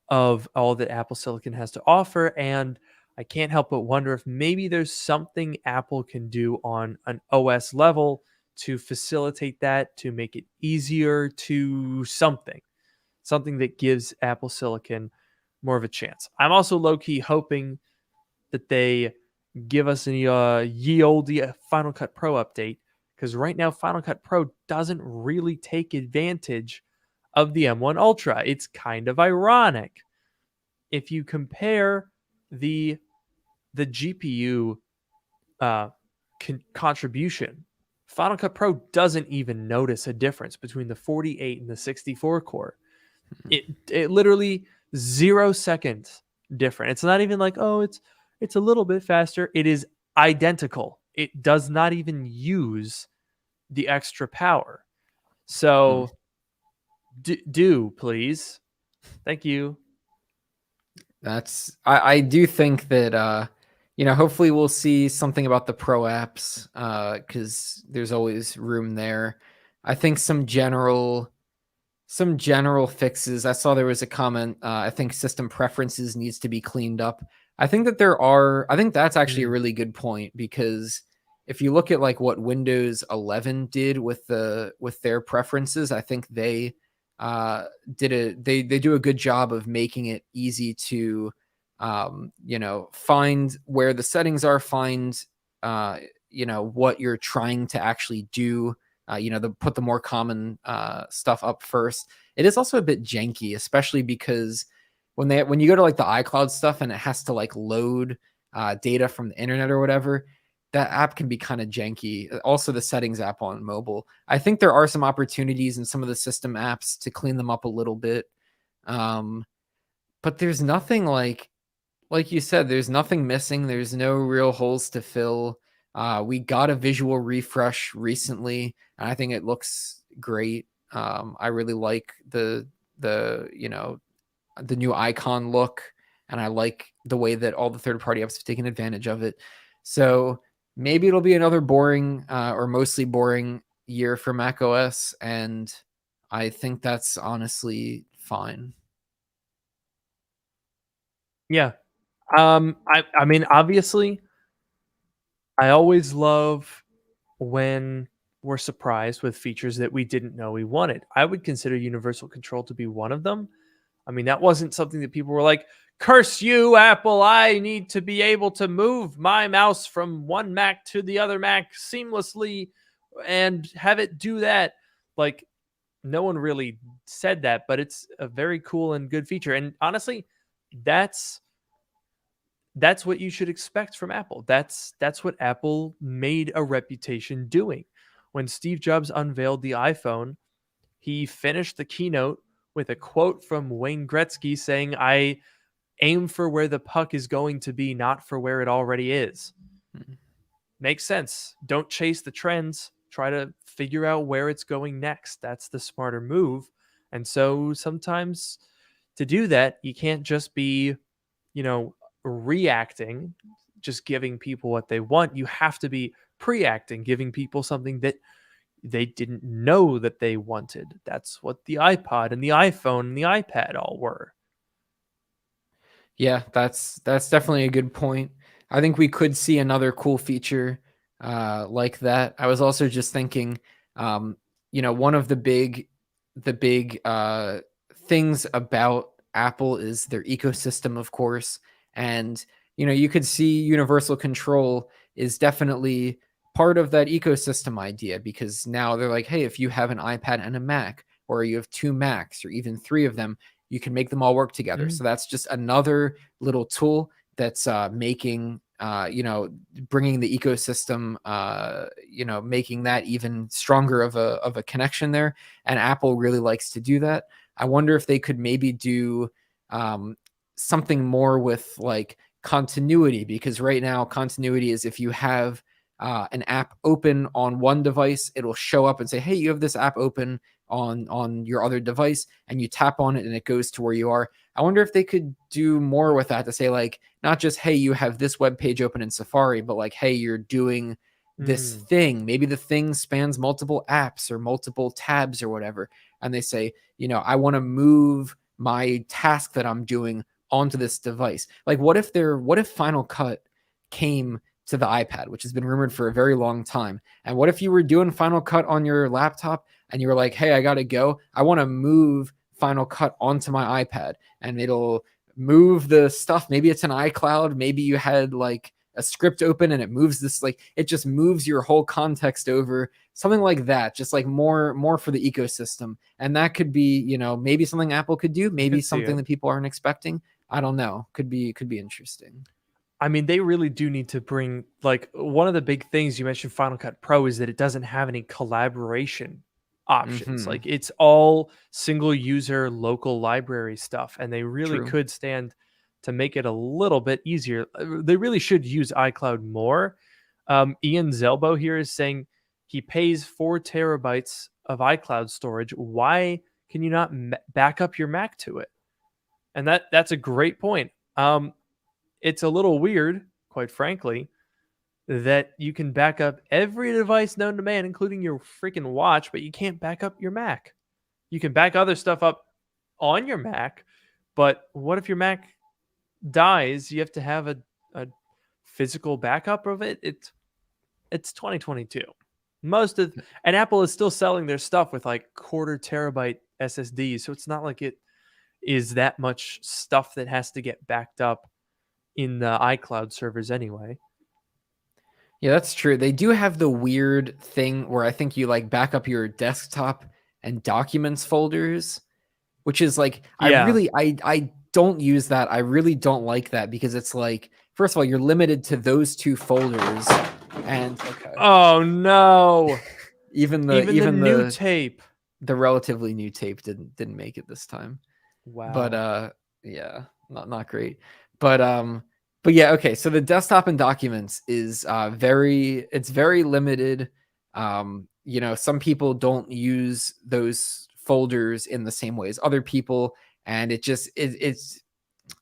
of all that Apple Silicon has to offer. And I can't help but wonder if maybe there's something Apple can do on an OS level to facilitate that, to make it easier, to something that gives Apple Silicon more of a chance. I'm also low-key hoping that they give us a ye olde Final Cut Pro update, because right now Final Cut Pro doesn't really take advantage of the M1 Ultra. It's kind of ironic. If you compare the GPU contribution, Final Cut Pro doesn't even notice a difference between the 48 and the 64 core. It literally 0 seconds different. It's not even like, oh, it's a little bit faster. It is identical. It does not even use the extra power. So do please. Thank you. I do think that hopefully we'll see something about the Pro apps, because there's always room there. I think some general fixes. I saw there was a comment. I think system preferences needs to be cleaned up. I think that's actually a really good point, because if you look at like what Windows 11 did with their preferences, I think they they do a good job of making it easy to find where the settings are, find what you're trying to actually do, put the more common stuff up first. It is also a bit janky, especially because when you go to like the iCloud stuff and it has to like load data from the internet or whatever, that app can be kind of janky. Also, the settings app on mobile. I think there are some opportunities in some of the system apps to clean them up a little bit. But there's nothing like you said, there's nothing missing. There's no real holes to fill. We got a visual refresh recently, and I think it looks great. I really like the new icon look. and I like the way that all the third-party apps have taken advantage of it. So maybe it'll be another boring or mostly boring year for macOS, and I think that's honestly fine. Yeah. I mean, obviously, I always love when we're surprised with features that we didn't know we wanted. I would consider universal control to be one of them. I mean, that wasn't something that people were like, curse you, Apple. I need to be able to move my mouse from one Mac to the other Mac seamlessly and have it do that. Like, no one really said that, but it's a very cool and good feature. And honestly, that's what you should expect from Apple. That's what Apple made a reputation doing. When Steve Jobs unveiled the iPhone, he finished the keynote with a quote from Wayne Gretzky saying, "I aim for where the puck is going to be, not for where it already is." Mhm. Makes sense. Don't chase the trends. Try to figure out where it's going next. That's the smarter move. And so sometimes to do that, you can't just be, reacting, just giving people what they want. You have to be pre-acting, giving people something that they didn't know that they wanted. That's what the iPod and the iPhone and the iPad all were. Yeah, that's definitely a good point. I think we could see another cool feature like that. I was also just thinking, one of the big things about Apple is their ecosystem, of course, and you could see universal control is definitely part of that ecosystem idea, because now they're like, hey, if you have an iPad and a Mac, or you have two Macs, or even three of them, you can make them all work together. Mm. So that's just another little tool that's making bringing the ecosystem, making that even stronger of a connection there. And Apple really likes to do that. I wonder if they could maybe do something more with like continuity, because right now continuity is if you have an app open on one device, it'll show up and say, hey, you have this app open on your other device, and you tap on it and it goes to where you are. I wonder if they could do more with that, to say like, not just, hey, you have this web page open in Safari, but like, hey, you're doing this thing. Maybe the thing spans multiple apps or multiple tabs or whatever. And they say, I want to move my task that I'm doing onto this device. Like, what if Final Cut came to the iPad, which has been rumored for a very long time? And what if you were doing Final Cut on your laptop and you were like, hey, I got to go. I want to move Final Cut onto my iPad, and it'll move the stuff. Maybe it's an iCloud. Maybe you had like a script open and it moves this, like it just moves your whole context over, something like that. Just like more for the ecosystem. And that could be, maybe something Apple could do, maybe something that people aren't expecting. I don't know. Could be interesting. I mean, they really do need to bring, like, one of the big things you mentioned Final Cut Pro is that it doesn't have any collaboration options. Like, it's all single user local library stuff, and they really could stand to make it a little bit easier. They really should use iCloud more. Ian Zelbo here is saying he pays 4 terabytes of iCloud storage. Why can you not back up your Mac to it? And that's a great point. It's a little weird, quite frankly, that you can back up every device known to man, including your freaking watch, but you can't back up your Mac. You can back other stuff up on your Mac, but what if your Mac dies? You have to have a physical backup of it. It's 2022. And Apple is still selling their stuff with like 1/4 terabyte SSDs, so it's not like it is that much stuff that has to get backed up in the iCloud servers anyway. Yeah, that's true. They do have the weird thing where I think you like back up your desktop and documents folders, which is like, Yeah. I don't use that. I really don't like that, because it's like, first of all, you're limited to those 2 folders, and okay. Oh no. even the new tape. The relatively new tape didn't make it this time. Wow. But yeah, not great. But yeah, okay. So the desktop and documents is very limited. Some people don't use those folders in the same way as other people, and it's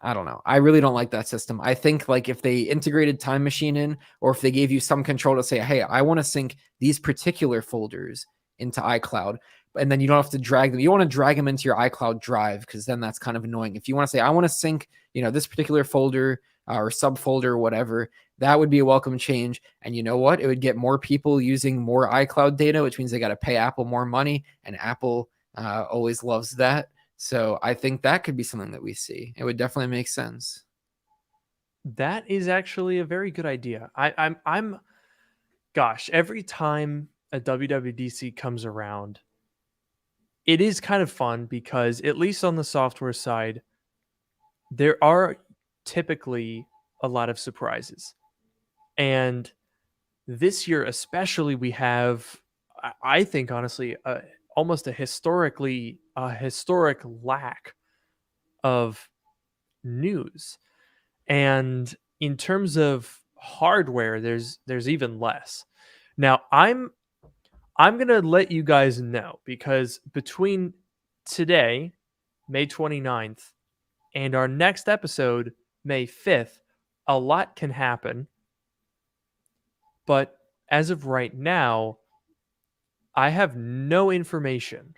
I don't know. I really don't like that system. I think like if they integrated Time Machine in, or if they gave you some control to say, hey, I want to sync these particular folders into iCloud, and then you don't have to drag them. You want to drag them into your iCloud drive, because then that's kind of annoying. If you want to say, I want to sync, this particular folder or subfolder or whatever, that would be a welcome change. And you know what? It would get more people using more iCloud data, which means they got to pay Apple more money, and Apple always loves that. So I think that could be something that we see. It would definitely make sense. That is actually a very good idea. I'm gosh, every time a WWDC comes around, it is kind of fun because at least on the software side, there are typically a lot of surprises. And this year especially, we have, I think honestly, almost a historic lack of news. And in terms of hardware, there's even less. Now, I'm going to let you guys know, because between today, May 29th, and our next episode, May 5th, a lot can happen. But as of right now, I have no information,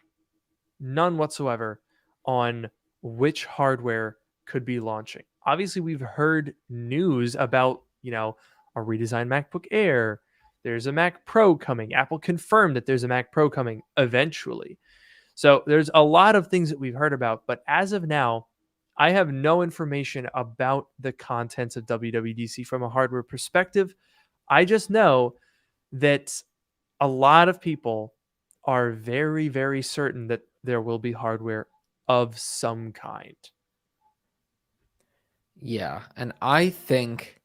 none whatsoever, on which hardware could be launching. Obviously, we've heard news about, a redesigned MacBook Air. There's a Mac Pro coming. Apple confirmed that there's a Mac Pro coming eventually. So there's a lot of things that we've heard about, but as of now, I have no information about the contents of WWDC from a hardware perspective. I just know that a lot of people are very, very certain that there will be hardware of some kind. Yeah, and I think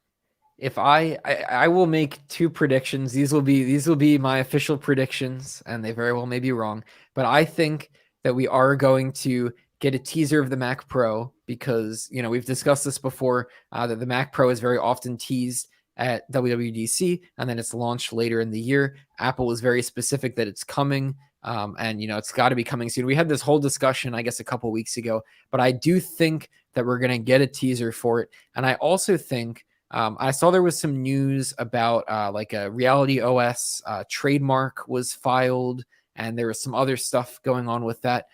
if I will make two predictions. These will be my official predictions, and they very well may be wrong. But I think that we are going to get a teaser of the Mac Pro, because we've discussed this before, that the Mac Pro is very often teased at WWDC, and then it's launched later in the year. Apple is very specific that it's coming, and it's got to be coming soon. We had this whole discussion, I guess, a couple weeks ago, but I do think that we're going to get a teaser for it. And I also think I saw there was some news about like a Reality OS trademark was filed, and there was some other stuff going on with that.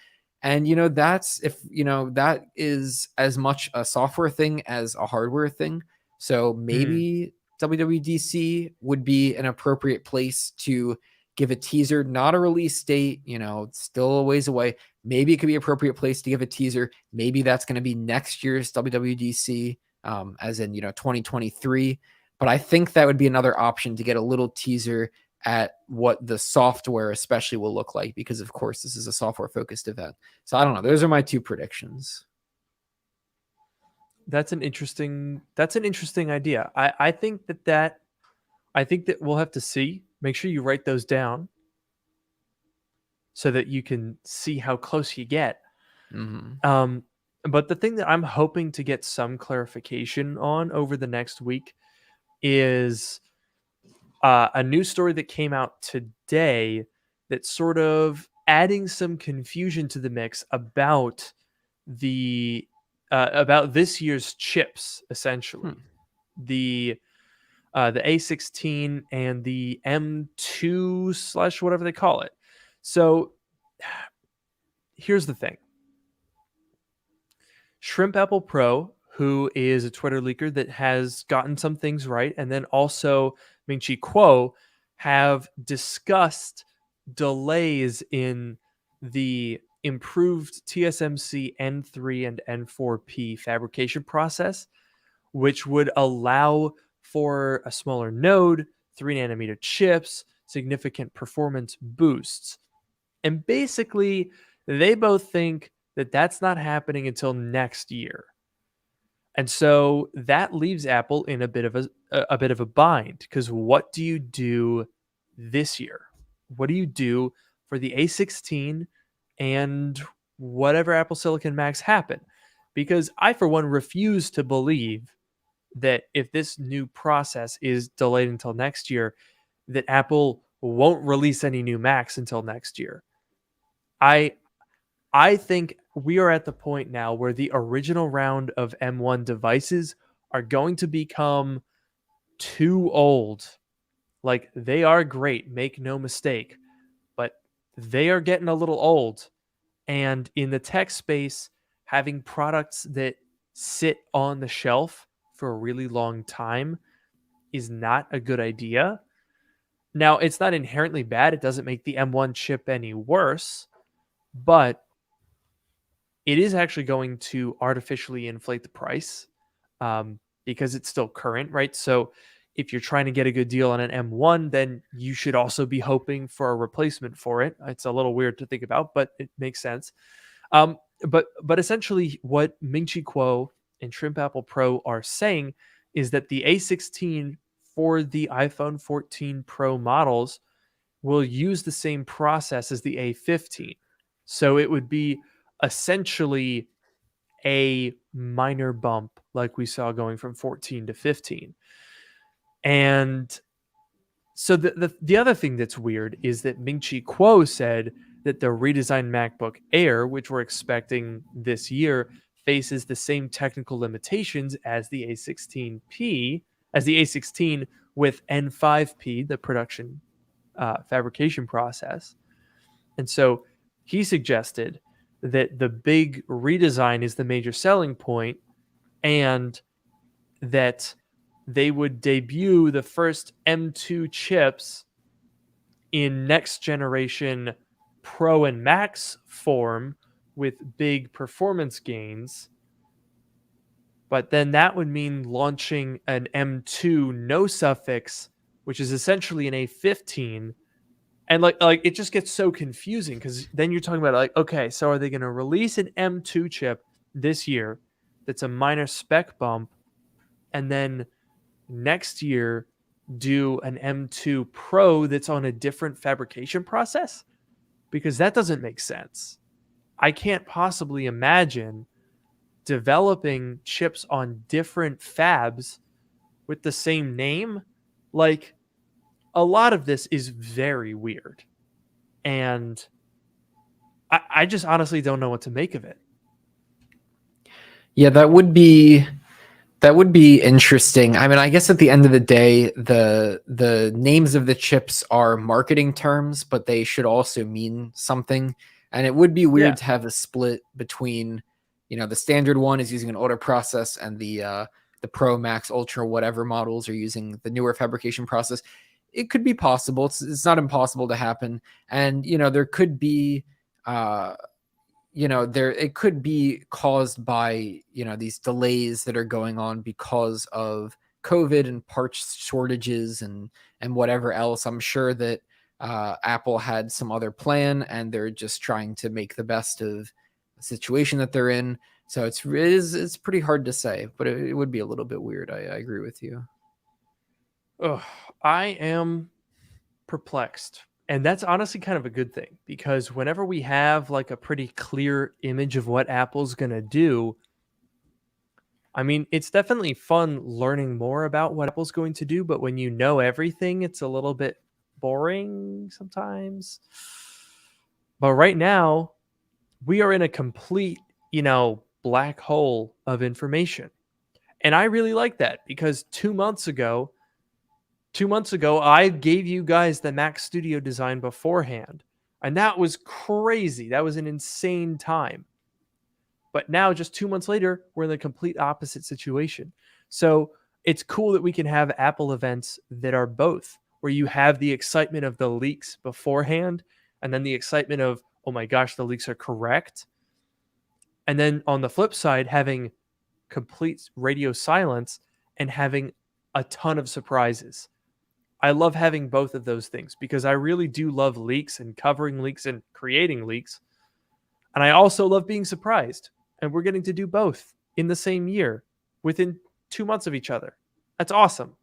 And that's that is as much a software thing as a hardware thing. So maybe WWDC would be an appropriate place to give a teaser, not a release date. It's still a ways away. Maybe it could be an appropriate place to give a teaser. Maybe that's going to be next year's WWDC, as in 2023. But I think that would be another option to get a little teaser at what the software especially will look like, because of course this is a software focused event. So I don't know. Those are my two predictions. That's an interesting idea. I think that we'll have to see. Make sure you write those down so that you can see how close you get. Mm-hmm. But the thing that I'm hoping to get some clarification on over the next week is a news story that came out today that's sort of adding some confusion to the mix about about this year's chips, essentially. The A16 and the M2 / whatever they call it. So here's the thing. Shrimp Apple Pro, who is a Twitter leaker that has gotten some things right, and then also Ming-Chi Kuo, have discussed delays in the improved TSMC N3 and N4P fabrication process, which would allow for a smaller node, 3nm chips, significant performance boosts. And basically, they both think that that's not happening until next year. And so that leaves Apple in a bit of a bind, because what do you do this year? What do you do for the A16 and whatever Apple Silicon Macs happen? Because I, for one, refuse to believe that if this new process is delayed until next year, that Apple won't release any new Macs until next year. I I think we are at the point now where the original round of M1 devices are going to become too old. Like, they are great, make no mistake, but they are getting a little old. And in the tech space, having products that sit on the shelf for a really long time is not a good idea. Now, it's not inherently bad. It doesn't make the M1 chip any worse, but it is actually going to artificially inflate the price because it's still current, right? So if you're trying to get a good deal on an M1, then you should also be hoping for a replacement for it. It's a little weird to think about, but it makes sense. But essentially, what Ming-Chi Kuo and Shrimp Apple Pro are saying is that the A16 for the iPhone 14 Pro models will use the same process as the A15. So it would be essentially a minor bump like we saw going from 14 to 15. And so the other thing that's weird is that Ming-Chi Kuo said that the redesigned MacBook Air, which we're expecting this year, faces the same technical limitations as the A16 with N5P, the production fabrication process. And so he suggested that the big redesign is the major selling point, and that they would debut the first M2 chips in next generation Pro and Max form with big performance gains. But then that would mean launching an M2 no suffix, which is essentially an A15. And like it just gets so confusing because then you're talking about like, okay, so are they going to release an M2 chip this year that's a minor spec bump, and then next year do an M2 Pro that's on a different fabrication process? Because that doesn't make sense. I can't possibly imagine developing chips on different fabs with the same name. Like, a lot of this is very weird. And I just honestly don't know what to make of it. Yeah, that would be interesting. I mean, I guess at the end of the day, the names of the chips are marketing terms, but they should also mean something. And it would be weird to have a split between, the standard one is using an older process, and the Pro, Max, Ultra, whatever models are using the newer fabrication process. It could be possible. It's not impossible to happen. And, there could be, it could be caused by, these delays that are going on because of COVID and parts shortages and whatever else. I'm sure that Apple had some other plan, and they're just trying to make the best of the situation that they're in. So it's pretty hard to say, but it would be a little bit weird. I agree with you. I am perplexed. And that's honestly kind of a good thing, because whenever we have like a pretty clear image of what Apple's going to do, I mean, it's definitely fun learning more about what Apple's going to do, but when you know everything, it's a little bit boring sometimes. But right now, we are in a complete, black hole of information. And I really like that, because 2 months ago, I gave you guys the Mac Studio design beforehand, and that was crazy. That was an insane time. But now, just 2 months later, we're in the complete opposite situation. So it's cool that we can have Apple events that are both, where you have the excitement of the leaks beforehand, and then the excitement of, oh my gosh, the leaks are correct. And then on the flip side, having complete radio silence and having a ton of surprises. I love having both of those things, because I really do love leaks and covering leaks and creating leaks. And I also love being surprised. And we're getting to do both in the same year within 2 months of each other. That's awesome.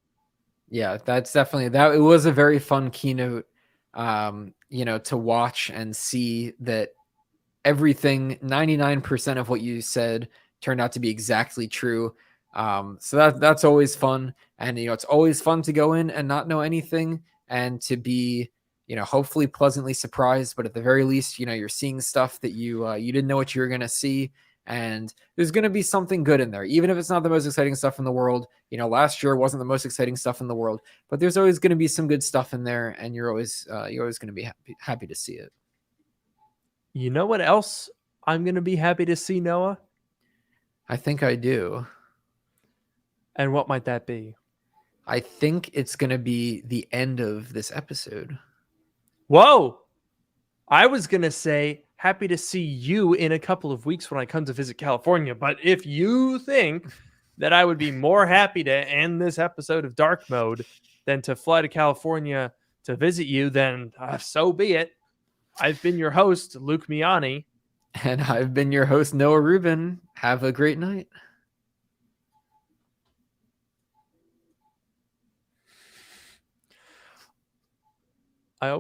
Yeah, that's definitely that. It was a very fun keynote, to watch and see that everything, 99% of what you said turned out to be exactly true. So that's always fun. And, it's always fun to go in and not know anything, and to be, hopefully pleasantly surprised, but at the very least, you're seeing stuff that you didn't know what you were going to see. And there's going to be something good in there, even if it's not the most exciting stuff in the world. Last year wasn't the most exciting stuff in the world, but there's always going to be some good stuff in there, and you're always going to be happy to see it. You know what else I'm going to be happy to see, Noah? I think I do. And what might that be? I think it's going to be the end of this episode. Whoa! I was going to say happy to see you in a couple of weeks when I come to visit California. But if you think that I would be more happy to end this episode of Drk Mode than to fly to California to visit you, then so be it. I've been your host, Luke Miani. And I've been your host, Noah Rubin. Have a great night.